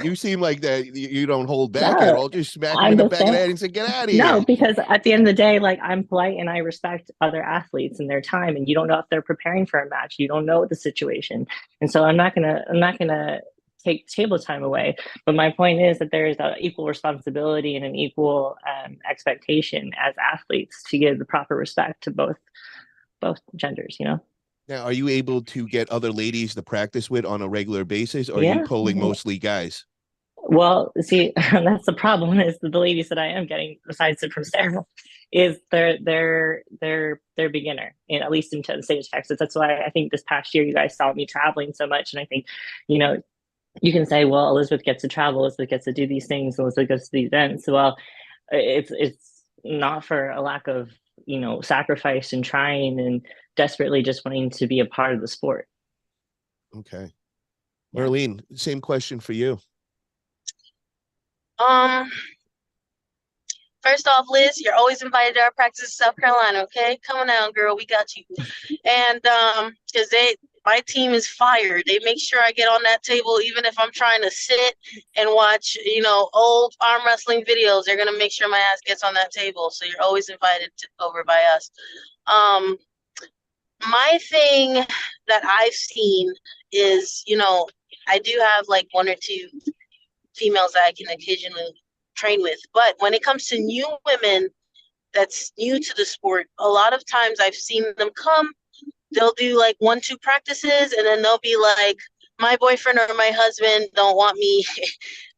You seem like that you don't hold back at all. Just smack them in the back of the head and say, get out of here. No, because at the end of the day, like, I'm polite and I respect other athletes and their time. And you don't know if they're preparing for a match. You don't know the situation. And so I'm not gonna take table time away. But my point is that there is an equal responsibility and an equal expectation as athletes to give the proper respect to both genders, Now, are you able to get other ladies to practice with on a regular basis, or are you pulling mostly guys? Well, see, that's the problem is that the ladies that I am getting, besides from Sarah, is they're beginner, and at least in the state of Texas. That's why I think this past year you guys saw me traveling so much. And I think, you can say, well, Elizabeth gets to travel, Elizabeth gets to do these things, Elizabeth gets to these events. Well, it's not for a lack of, sacrifice and trying and desperately just wanting to be a part of the sport. Okay. Marlene, same question for you. First off, Liz, you're always invited to our practice in South Carolina, okay? Come on down, girl. We got you. And because my team is fired. They make sure I get on that table, even if I'm trying to sit and watch, old arm wrestling videos. They're gonna make sure my ass gets on that table. So you're always invited over by us. My thing that I've seen is, I do have like one or two females that I can occasionally train with, but when it comes to new women that's new to the sport, a lot of times I've seen them come, they'll do like 1-2 practices, and then they'll be like, my boyfriend or my husband don't want me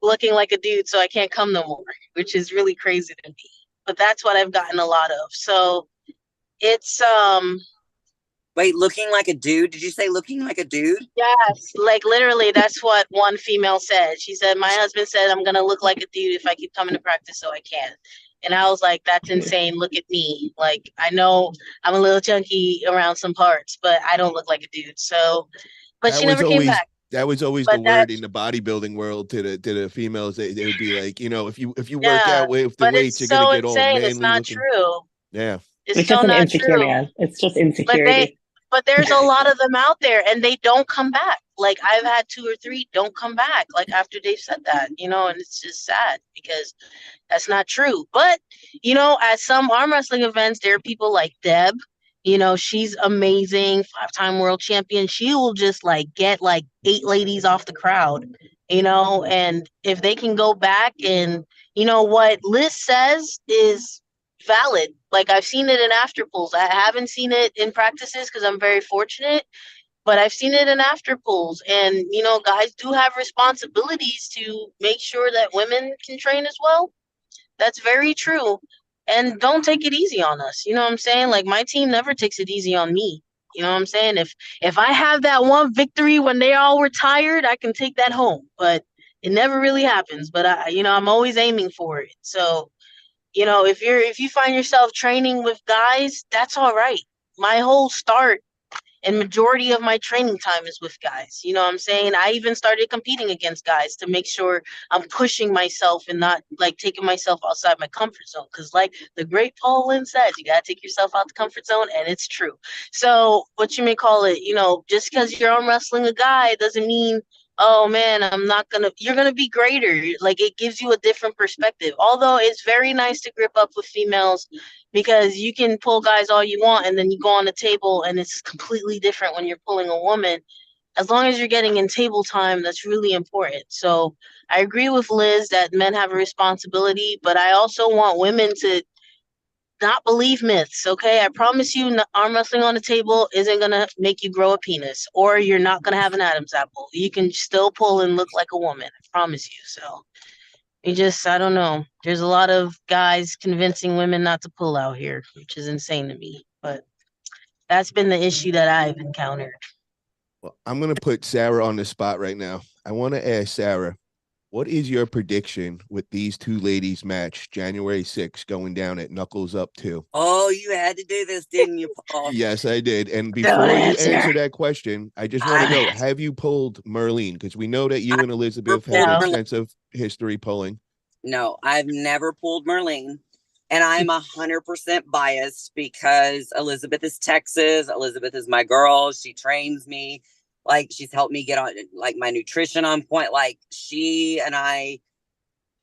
looking like a dude, so I can't come no more, which is really crazy to me. But that's what I've gotten a lot of. So it's Wait, looking like a dude? Did you say looking like a dude? Yes, like literally that's what one female said. She said, my husband said I'm gonna look like a dude if I keep coming to practice, so I can. And I was like, that's insane. Look at me. Like, I know I'm a little chunky around some parts, but I don't look like a dude. So, but she never came back. That was always the word in the bodybuilding world to the females. They would be like, if you work out with the weights, you're gonna get all manly. It's not looking. True. Yeah. It's just an insecure man. It's just insecurity. But there's a lot of them out there and they don't come back. Like, I've had 2 or 3 don't come back, like, after they've said that, and it's just sad because that's not true. But, at some arm wrestling events, there are people like Deb, she's amazing, 5-time world champion. She will just like get like 8 ladies off the crowd, and if they can go back and, what Liz says is valid. Like, I've seen it in after pulls. I haven't seen it in practices because I'm very fortunate. but I've seen it in after pulls. And, you know, guys do have responsibilities to make sure that women can train as well. That's very true. And don't take it easy on us. You know what I'm saying? Like, my team never takes it easy on me. You know what I'm saying? If I have that one victory when they all were tired, I can take that home. But it never really happens. But I'm always aiming for it. So, you know, if you find yourself training with guys, that's all right. My whole start and majority of my training time is with guys. You know what I'm saying? I even started competing against guys to make sure I'm pushing myself and not like taking myself outside my comfort zone. Because like the great Paul Lynn says, you got to take yourself out the comfort zone, and it's true. So what you may call it, you know, just because you're arm wrestling a guy doesn't mean, oh man, you're gonna be greater. Like, it gives you a different perspective. Although it's very nice to grip up with females, because you can pull guys all you want, and then you go on the table and it's completely different when you're pulling a woman. As long as you're getting in table time, that's really important. So I agree with Liz that men have a responsibility, but I also want women to not believe myths. Okay, I promise you, arm wrestling on the table isn't gonna make you grow a penis, or you're not gonna have an Adam's apple. You can still pull and look like a woman, I promise you. So I don't know. There's a lot of guys convincing women not to pull out here, which is insane to me. But that's been the issue that I've encountered. Well, I'm going to put Sarah on the spot right now. I want to ask Sarah, what is your prediction with these two ladies match January 6th going down at Knuckles Up 2? Oh, you had to do this, didn't you, Paul? Yes, I did. And before you answer that question, I just want to know, have you pulled Merlene? Because we know that you and Elizabeth have extensive history pulling. No, I've never pulled Merlene. And I'm 100% biased because Elizabeth is Texas. Elizabeth is my girl. She trains me. Like, she's helped me get on, like, my nutrition on point. Like, she and I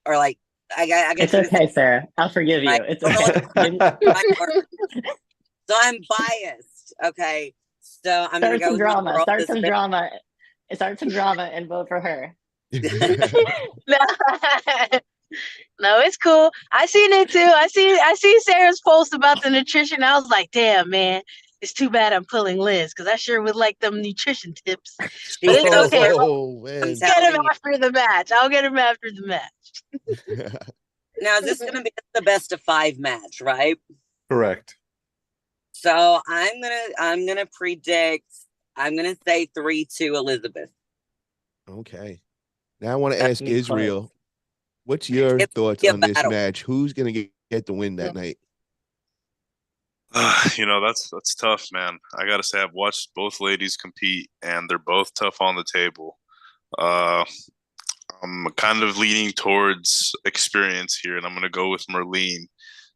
are like, I guess it's okay, Sarah. I'll forgive you. It's okay. So I'm biased. Okay. So I'm going to go with drama. Start some drama. Start some drama and vote for her. No, it's cool. I seen it too. I see Sarah's post about the nutrition. I was like, damn, man, it's too bad I'm pulling Liz, because I sure would like them nutrition tips. But it's okay. I'll get him after the match. I'll get him after the match. Now, is this going to be the best of 5 match, right? Correct. So I'm gonna predict. I'm gonna say 3-2 Elizabeth. Okay. Now I want to ask Israel, what's your thoughts on this match? Who's gonna get the win that night? You know, that's tough, man. I gotta say, I've watched both ladies compete, and they're both tough on the table. I'm kind of leaning towards experience here, and I'm gonna go with Merlene,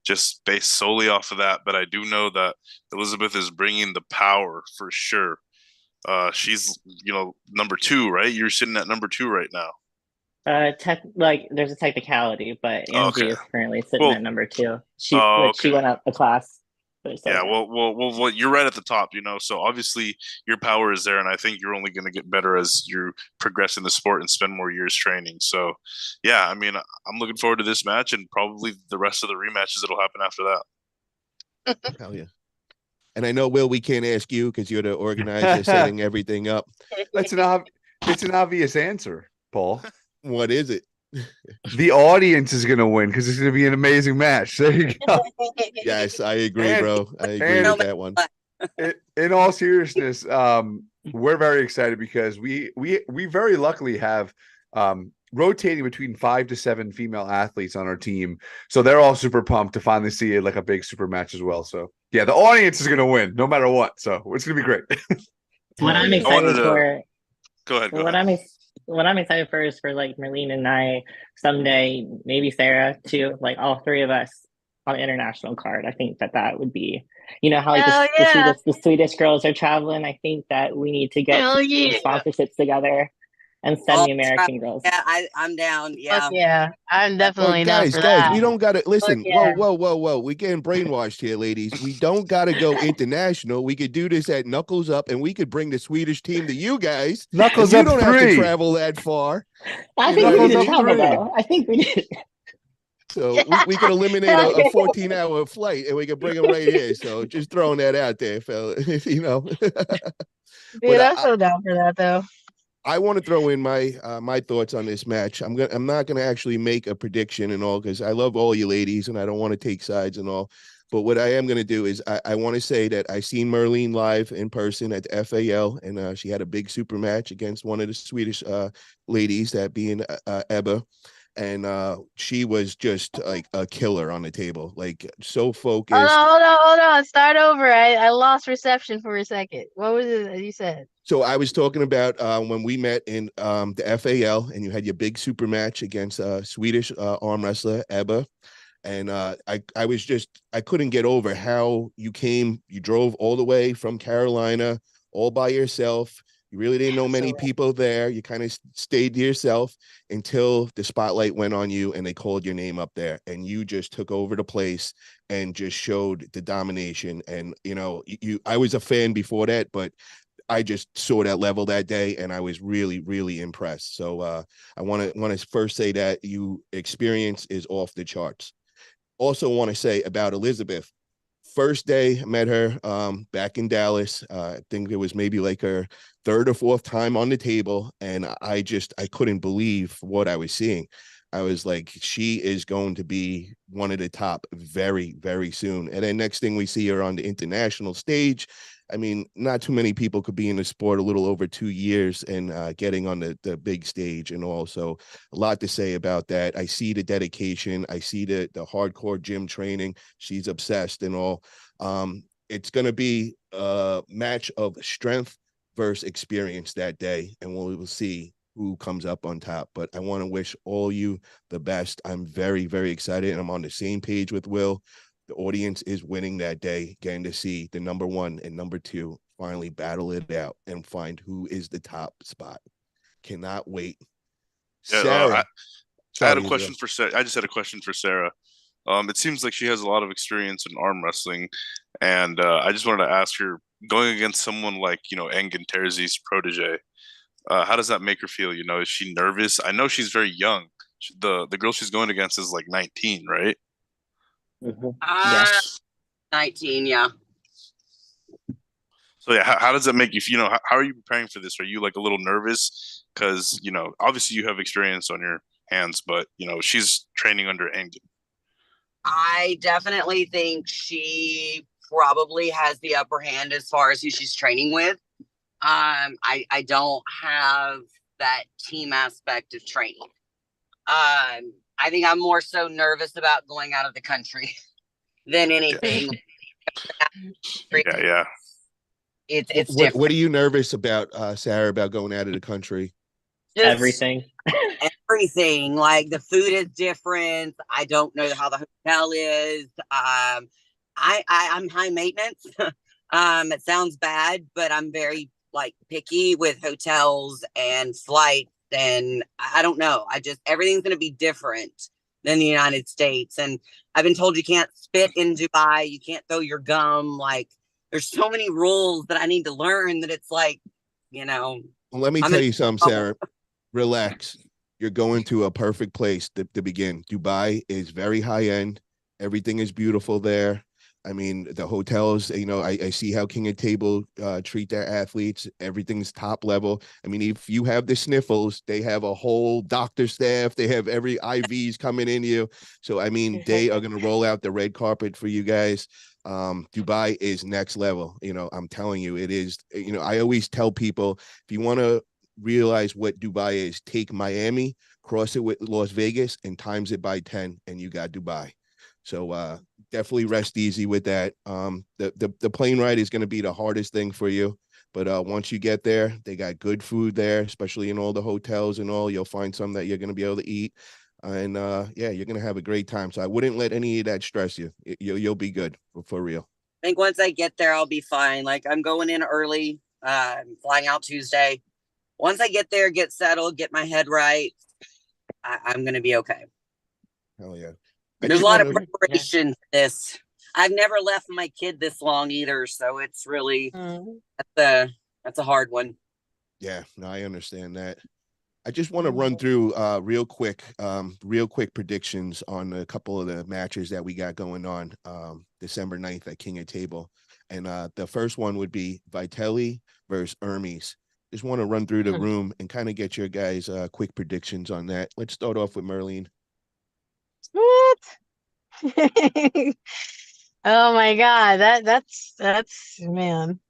just based solely off of that. But I do know that Elizabeth is bringing the power for sure. She's, number 2, right? You're sitting at number 2 right now. There's a technicality, but Angie is currently sitting at number 2. She went up a class. Yeah, well, you're right at the top, so obviously your power is there, and I think you're only going to get better as you progress in the sport and spend more years training. So, yeah, I mean, I'm looking forward to this match and probably the rest of the rematches that'll happen after that. Hell yeah. And I know, Will, we can't ask you because you're the organizer setting everything up. It's an obvious answer, Paul. What is it? The audience is going to win because it's going to be an amazing match. There you go. Yes, I agree, bro. I agree with that one. In all seriousness, we're very excited because we very luckily have rotating between 5 to 7 female athletes on our team. So they're all super pumped to finally see like a big super match as well. So yeah, the audience is going to win no matter what. So it's going to be great. What I'm excited for. Go ahead. What I'm excited for is for like Merlene and I someday, maybe Sarah too, like all 3 of us on the international card. I think that would be, how like the Swedish girls are traveling. I think that we need to get some sponsorships together and send the American girls. Yeah, I'm down. Yeah. Fuck yeah. I'm definitely down for that. Guys, we don't gotta listen. Whoa. We're getting brainwashed here, ladies. We don't gotta go international. We could do this at Knuckles Up, and we could bring the Swedish team to you guys. Knuckles Up. You don't have to travel that far. I think we need to travel though. I think we need. So we could eliminate a 14-hour flight, and we could bring them right here. So just throwing that out there, fella. Dude, I'm so down for that though. I want to throw in my thoughts on this match. I'm not gonna actually make a prediction and all because I love all you ladies and I don't want to take sides and all. But what I am gonna do is I want to say that I seen Merlene live in person at the FAL and she had a big super match against one of the Swedish ladies, that being Ebba. And she was just like a killer on the table, like so focused. Hold on. Start over. I lost reception for a second. What was it that you said? So I was talking about when we met in the FAL, and you had your big super match against Swedish arm wrestler Ebba, and I was just I couldn't get over how you drove all the way from Carolina all by yourself. You really didn't know many people there. You kind of stayed to yourself until the spotlight went on you and they called your name up there, and you just took over the place and just showed the domination. And I was a fan before that, but I just saw that level that day, and I was really, really impressed. So I want to first say that you experience is off the charts. Also, want to say about Elizabeth. First day I met her back in Dallas. I think it was maybe like her third or fourth time on the table, and I couldn't believe what I was seeing. I was like, she is going to be one of the top very, very soon. And then next thing we see her on the international stage. I mean, not too many people could be in the sport a little over 2 years and getting on the big stage and all. So a lot to say about that. I see the dedication. I see the hardcore gym training. She's obsessed and all. It's going to be a match of strength versus experience that day, and we will see who comes up on top. But I want to wish all you the best. I'm very, very excited, and I'm on the same page with Will. The audience is winning that day, getting to see the number one and number two finally battle it out and find who is the top spot. Cannot wait. Yeah, Sarah. I had a question for Sarah. I just had a question for Sarah. It seems like she has a lot of experience in arm wrestling, and I just wanted to ask her, going against someone like Engin Terzi's protege, how does that make her feel? Is she nervous? I know she's very young. The girl she's going against is like 19, right? Mm-hmm. Yes. 19, yeah. So yeah, how does that make you feel? How are you preparing for this? Are you like a little nervous? Because obviously you have experience on your hands, but she's training under Engin. I definitely think she probably has the upper hand as far as who she's training with. I don't have that team aspect of training. I think I'm more so nervous about going out of the country than anything. Yeah. It's different. What are you nervous about, Sarah, about going out of the country? Just everything. Like the food is different. I don't know how the hotel is. I'm high maintenance. It sounds bad, but I'm very picky with hotels and flights, and I don't know. Everything's going to be different than the United States. And I've been told you can't spit in Dubai. You can't throw your gum. There's so many rules that I need to learn that it's Well, let me tell you something, Sarah. Relax. You're going to a perfect place to begin. Dubai is very high end. Everything is beautiful there. I mean, the hotels, I see how King of Table treat their athletes. Everything's top level. I mean, if you have the sniffles, they have a whole doctor staff. They have every IVs coming in you. So, I mean, they are going to roll out the red carpet for you guys. Dubai is next level. I'm telling you, it is. I always tell people, if you want to realize what Dubai is, take Miami, cross it with Las Vegas, and times it by 10, and you got Dubai. So definitely rest easy with that. The plane ride is going to be the hardest thing for you, but once you get there, they got good food there, especially in all the hotels and all. You'll find some that you're going to be able to eat, and you're going to have a great time. So I wouldn't let any of that stress you. You'll be good for real. I think once I get there, I'll be fine. I'm going in early, flying out Tuesday. Once I get there, get settled, get my head right, I'm going to be okay. Hell yeah. There's a lot of preparation for this. I've never left my kid this long either, so it's really that's a hard one. Yeah, no, I understand that. I just want to run through real quick predictions on a couple of the matches that we got going on December 9th at King of Table. And the first one would be Vitelli versus Hermes. Just want to run through the room and kind of get your guys' quick predictions on that. Let's start off with Merlene. What? Oh my God, that's man.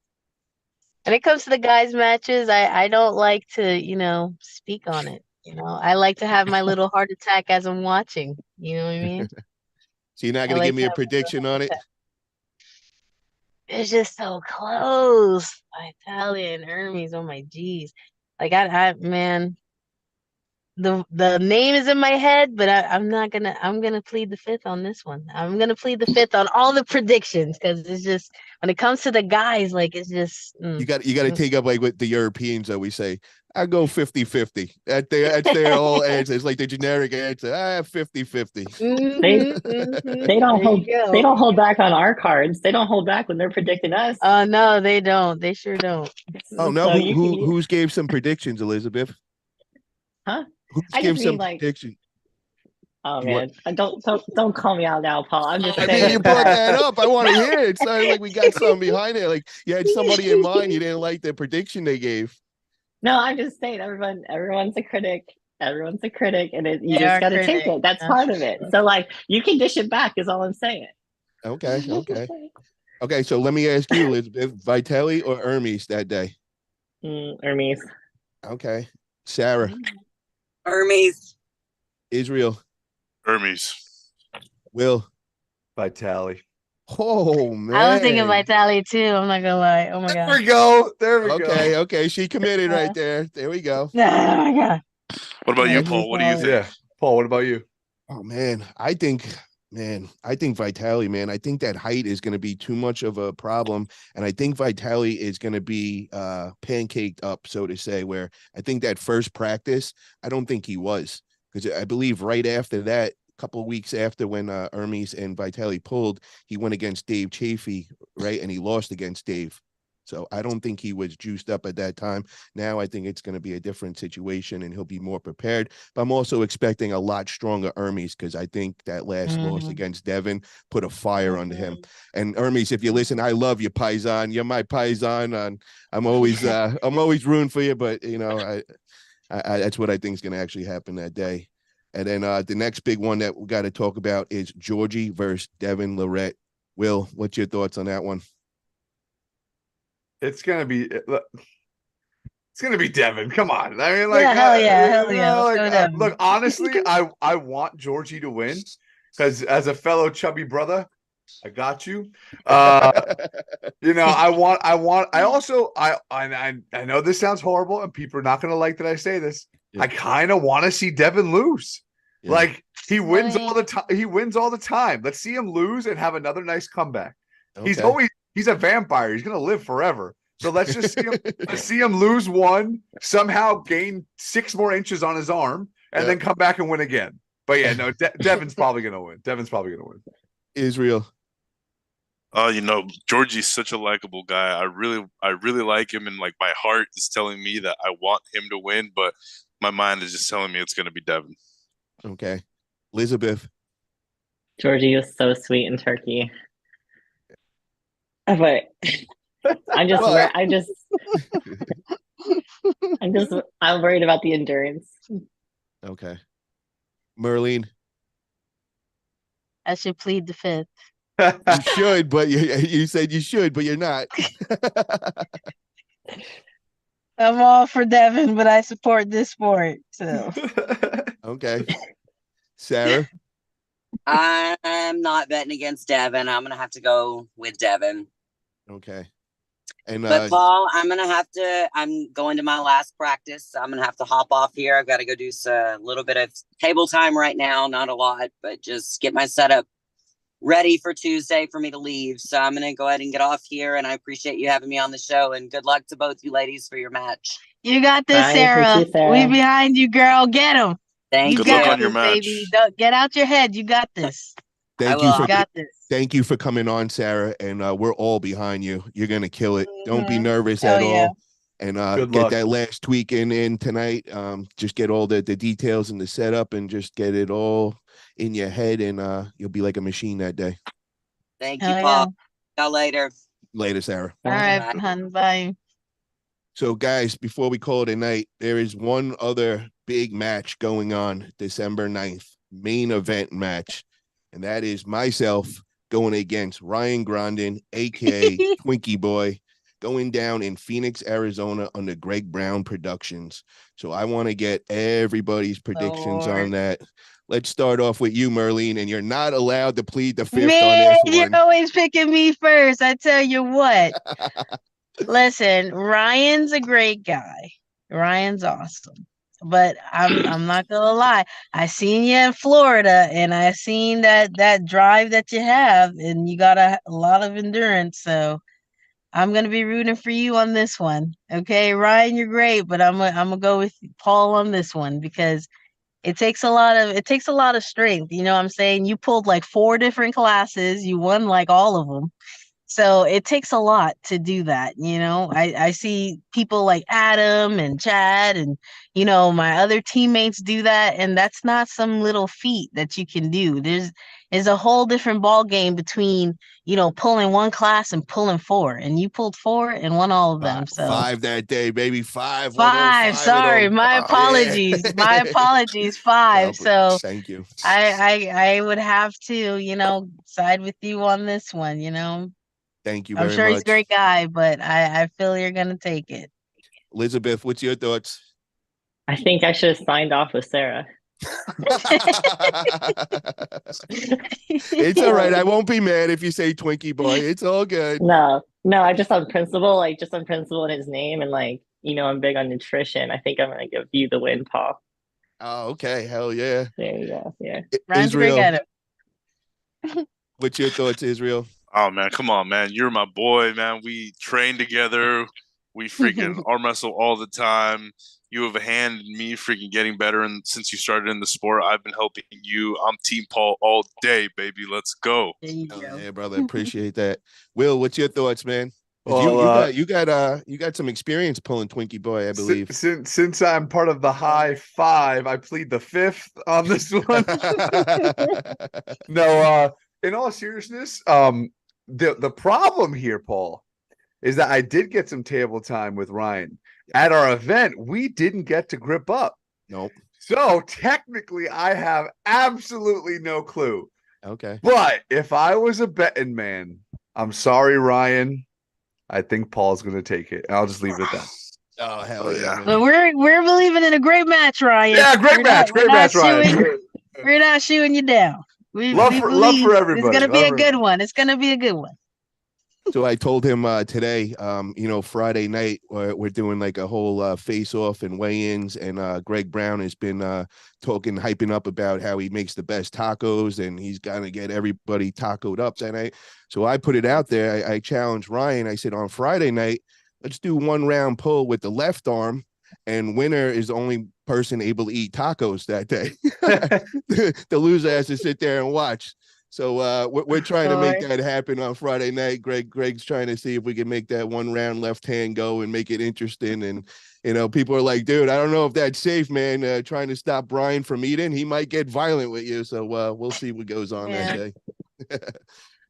When it comes to the guys' matches, I don't like to, speak on it. I like to have my little heart attack as I'm watching. You know what I mean? So you're not I going to like give to me a have my little prediction heart on it? attack. It's just so close. Italia and Hermes. Oh my geez. Like man, the name is in my head, but I'm gonna plead the fifth on this one. I'm gonna plead the fifth on all the predictions because it's just when it comes to the guys, like it's just You got to take up like with the Europeans that we say, I go 50-50. That's their whole answer. It's like the generic answer. I have 50-50. They don't hold There you they go. don't hold back on our cards. They don't hold back when they're predicting us. No, they don't. They sure don't. Oh no, So who's gave some predictions, Elizabeth? Huh? Who's I gave just some mean like, predictions? oh You want- man, don't call me out now, Paul. I'm just I saying. mean, you brought that up. I want to hear it. It sounded like we got something behind it. Like you had somebody in mind. You didn't like the prediction they gave. No, I'm just saying everyone's a critic. Everyone's a critic, and you They just are got to take critics. it. That's part of it. So like you can dish it back is all I'm saying. Okay. Okay, so let me ask you, Elizabeth, Vitelli or Hermes that day? Hermes. Okay. Sarah, Hermes. Israel, Hermes. Will. Vitelli. Oh man. I was thinking Vitaly too. I'm not gonna lie. Oh my There God. we go. There we go. Okay. She committed right there. There we go. Oh my God. What about Yeah, you, it's Paul? just What do you all- think? Yeah. Paul, what about you? Oh man, I think Vitaly, man. I think that height is going to be too much of a problem, and I think Vitaly is going to be pancaked up, so to say. Where I think that first practice, I don't think he was, because I believe right after that, a couple of weeks after when Hermes and Vitaly pulled, he went against Dave Chafee, right, and he lost against Dave. So I don't think he was juiced up at that time. Now I think it's going to be a different situation and he'll be more prepared. But I'm also expecting a lot stronger Hermes because I think that last loss against Devin put a fire under him. And Hermes, if you listen, I love you, Paisan. You're my Paisan. And I'm always rooting for you. But I that's what I think is going to actually happen that day. And then the next big one that we got to talk about is Georgie versus Devin Lorette. Will, what's your thoughts on that one? It's gonna be Devin. Come on. I mean, like, Yeah, hell yeah. Let's go Devin. look, honestly, I want Georgie to win because as a fellow chubby brother, I got you. I know this sounds horrible and people are not gonna like that I say this. Yeah. I kind of want to see Devin lose. Yeah. Like he wins all the time. He wins all the time. Let's see him lose and have another nice comeback. Okay. He's a vampire. He's gonna live forever. So let's just see him lose one, somehow gain 6 more inches on his arm, and then come back and win again. But yeah, no, Devin's probably gonna win. Israel. Georgie's such a likable guy. I really like him, and like my heart is telling me that I want him to win, but my mind is just telling me it's gonna be Devin. Okay. Elizabeth. Georgie was so sweet in Turkey. But I'm worried about the endurance. Okay. Merlene. I should plead the fifth. You should, but you said you should, but you're not. I'm all for Devin, but I support this sport. So okay. Sarah. I'm not betting against Devin. I'm gonna have to go with Devin. Okay. And but Paul, I'm going to my last practice. I'm gonna have to hop off here. I've got to go do a little bit of table time right now, not a lot, but just get my setup ready for Tuesday for me to leave. So I'm gonna go ahead and get off here. And I appreciate you having me on the show. And good luck to both you ladies for your match. You got this, Sarah. We behind you, girl. Get him. Thank you. Good luck on your match. Baby. Don't get out your head. You got this. Thank you for coming on, Sarah, and we're all behind you. You're gonna kill it. Don't be nervous at all, and get that last tweak in tonight. Just get all the details and the setup, and just get it all in your head, and you'll be like a machine that day. Thank you, Paul. Y'all later. Later, Sarah. All right, hun. Bye. So, guys, before we call it a night, there is one other big match going on December 9th, main event match. And that is myself going against Ryan Grondin, a.k.a. Twinkie Boy, going down in Phoenix, Arizona under Greg Brown Productions. So I want to get everybody's predictions on that. Let's start off with you, Merlene, and you're not allowed to plead the fifth on this one. You're always picking me first. I tell you what. Listen, Ryan's a great guy. Ryan's awesome. But I'm not gonna lie. I seen you in Florida, and I seen that drive that you have, and you got a lot of endurance. So I'm gonna be rooting for you on this one. Okay, Ryan, you're great, but I'm gonna go with Paul on this one because it takes a lot of strength. You know what I'm saying? You pulled like 4 different classes. You won like all of them. So it takes a lot to do that. You know, I see people like Adam and Chad and, you know, my other teammates do that. And that's not some little feat that you can do. There's a whole different ball game between, you know, pulling one class and pulling 4. And you pulled 4 and won all of them. So 5 that day, baby. 5. 5. Sorry. My apologies. Yeah. My apologies. 5. So thank you. I would have to, you know, side with you on this one, you know. Thank you very much. I'm sure he's a great guy, but I feel you're going to take it. Elizabeth, what's your thoughts? I think I should have signed off with Sarah. It's all right. I won't be mad if you say Twinkie Boy. It's all good. No, I just on principle in his name, and like, you know, I'm big on nutrition. I think I'm gonna give you the win, Paul. Oh, okay. Hell yeah. There you go. Yeah. Ryan's Israel, great at it. what's your thoughts, Israel? Oh man, come on, man. You're my boy, man. We train together. We freaking arm wrestle all the time. You have a hand in me freaking getting better, and since you started in the sport, I've been helping you. I'm Team Paul all day, baby. Let's go. Yeah, brother. Appreciate that. Will, what's your thoughts, man? Well, you got some experience pulling Twinkie Boy, I believe. Since I'm part of the high 5, I plead the 5th on this one. No, in all seriousness, the problem here, Paul, is that I did get some table time with Ryan. At our event, we didn't get to grip up. Nope. So technically, I have absolutely no clue. Okay. But if I was a betting man, I'm sorry, Ryan. I think Paul's going to take it. I'll just leave it at that. Oh, hell yeah. But we're believing in a great match, Ryan. Yeah, great match, Ryan. We're not shooting you down. Love for everybody. It's gonna be a good one. It's gonna be a good one. So I told him today, you know, Friday night, we're doing like a whole face-off and weigh-ins, and Greg Brown has been hyping up about how he makes the best tacos, and he's gonna get everybody tacoed up that night. So I put it out there. I challenged Ryan. I said on Friday night, let's do 1 round pull with the left arm, and winner is the only person able to eat tacos that day. The loser has to sit there and watch. So we're trying to make that happen on Friday night. Greg's trying to see if we can make that 1 round left hand go and make it interesting. And, you know, people are like, dude, I don't know if that's safe, man. Trying to stop Brian from eating. He might get violent with you. So we'll see what goes on that day.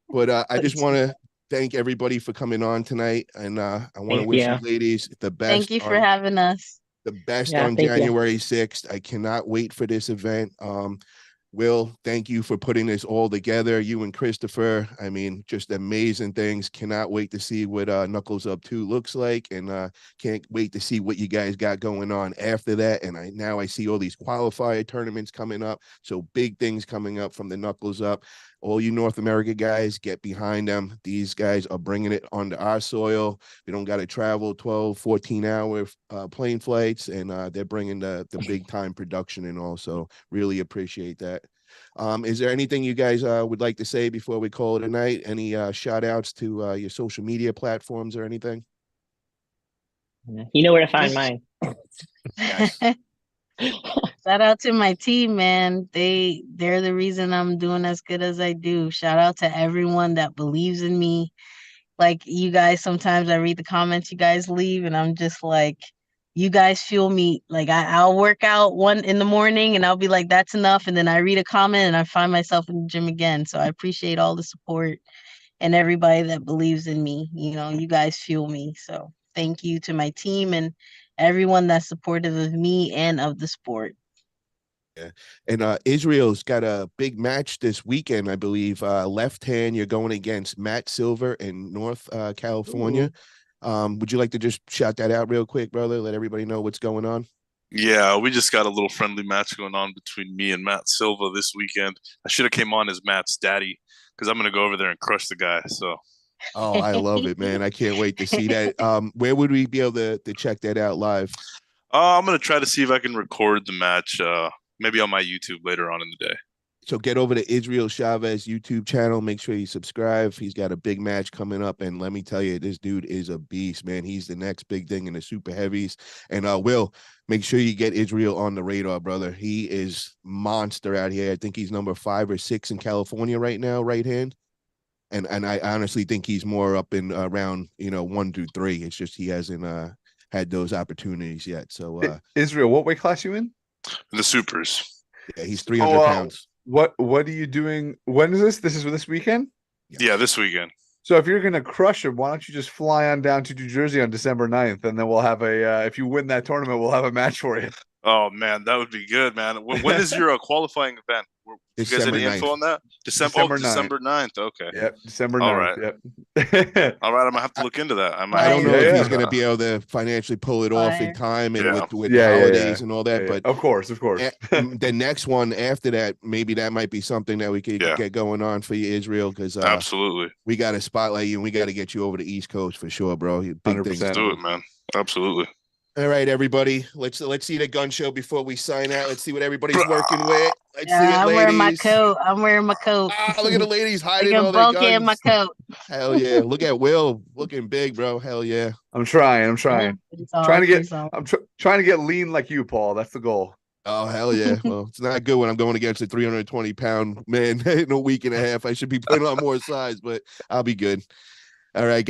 But I just want to thank everybody for coming on tonight. And I want to wish you ladies the best. Thank you for having us. The best on January 6th. I cannot wait for this event. Will, thank you for putting this all together. You and Christopher, I mean, just amazing things. Cannot wait to see what Knuckles Up 2 looks like, and can't wait to see what you guys got going on after that. And now I see all these qualifier tournaments coming up, so big things coming up from the Knuckles Up. All you North America guys, get behind them. These guys are bringing it onto our soil. We don't got to travel 12, 14-hour plane flights, and they're bringing the big time production and also really appreciate that. Is there anything you guys would like to say before we call it a night? Any shout outs to your social media platforms or anything? You know where to find mine. Yes. Shout out to my team, man. They're the reason I'm doing as good as I do. Shout out to everyone that believes in me. Like you guys, sometimes I read the comments you guys leave, and I'm just like, you guys fuel me. Like I'll work out 1 in the morning, and I'll be like, that's enough. And then I read a comment, and I find myself in the gym again. So I appreciate all the support and everybody that believes in me. You know, you guys fuel me. So thank you to my team and everyone that's supportive of me and of the sport. Yeah. And Israel's got a big match this weekend, I believe. Left hand, you're going against Matt Silver in North California. Would you like to just shout that out real quick, brother? Let everybody know what's going on. Yeah, we just got a little friendly match going on between me and Matt Silva this weekend. I should have came on as Matt's daddy because I'm gonna go over there and crush the guy. So Oh, I love it, man. I can't wait to see that. Where would we be able to check that out live? I'm gonna try to see if I can record the match, maybe on my YouTube later on in the day. So get over to Israel Chavez YouTube channel. Make sure you subscribe. He's got a big match coming up. And let me tell you, this dude is a beast, man. He's the next big thing in the super heavies. And Will, make sure you get Israel on the radar, brother. He is monster out here. I think he's number 5 or 6 in California right now, right hand. And I honestly think he's more up in around, 1 through 3. It's just he hasn't had those opportunities yet. So Israel, what weight class you in? The supers. Yeah, he's 300 pounds. What are you doing? When is this? This is this weekend? Yeah, this weekend. So if you're gonna crush him, why don't you just fly on down to New Jersey on December 9th, and then we'll have a if you win that tournament, we'll have a match for you. Oh man, that would be good, man. When is your qualifying event? You guys any info on that? December 9th. Okay. Yep, December 9th. All right. Yep. All right, I'm gonna have to look into that. I don't know if he's gonna be able to financially pull it off in time and with holidays and all that. But of course. The next one after that, maybe that might be something that we could get going on for you, Israel, because absolutely we got to spotlight you and we got to get you over to East Coast for sure, bro. Big 100%. things. Let's do it, man. Absolutely. All right, everybody. Let's see the gun show before we sign out. Let's see what everybody's working with. Let's see it, I'm ladies. wearing my coat. I'm wearing my coat. Look at the ladies hiding I'm all their guns. in my coat. Hell yeah! Look at Will looking big, bro. Hell yeah! I'm trying. Trying to get lean like you, Paul. That's the goal. Oh hell yeah! Well, it's not good when I'm going against a 320-pound man in a week and a half. I should be putting on more size, but I'll be good. All right.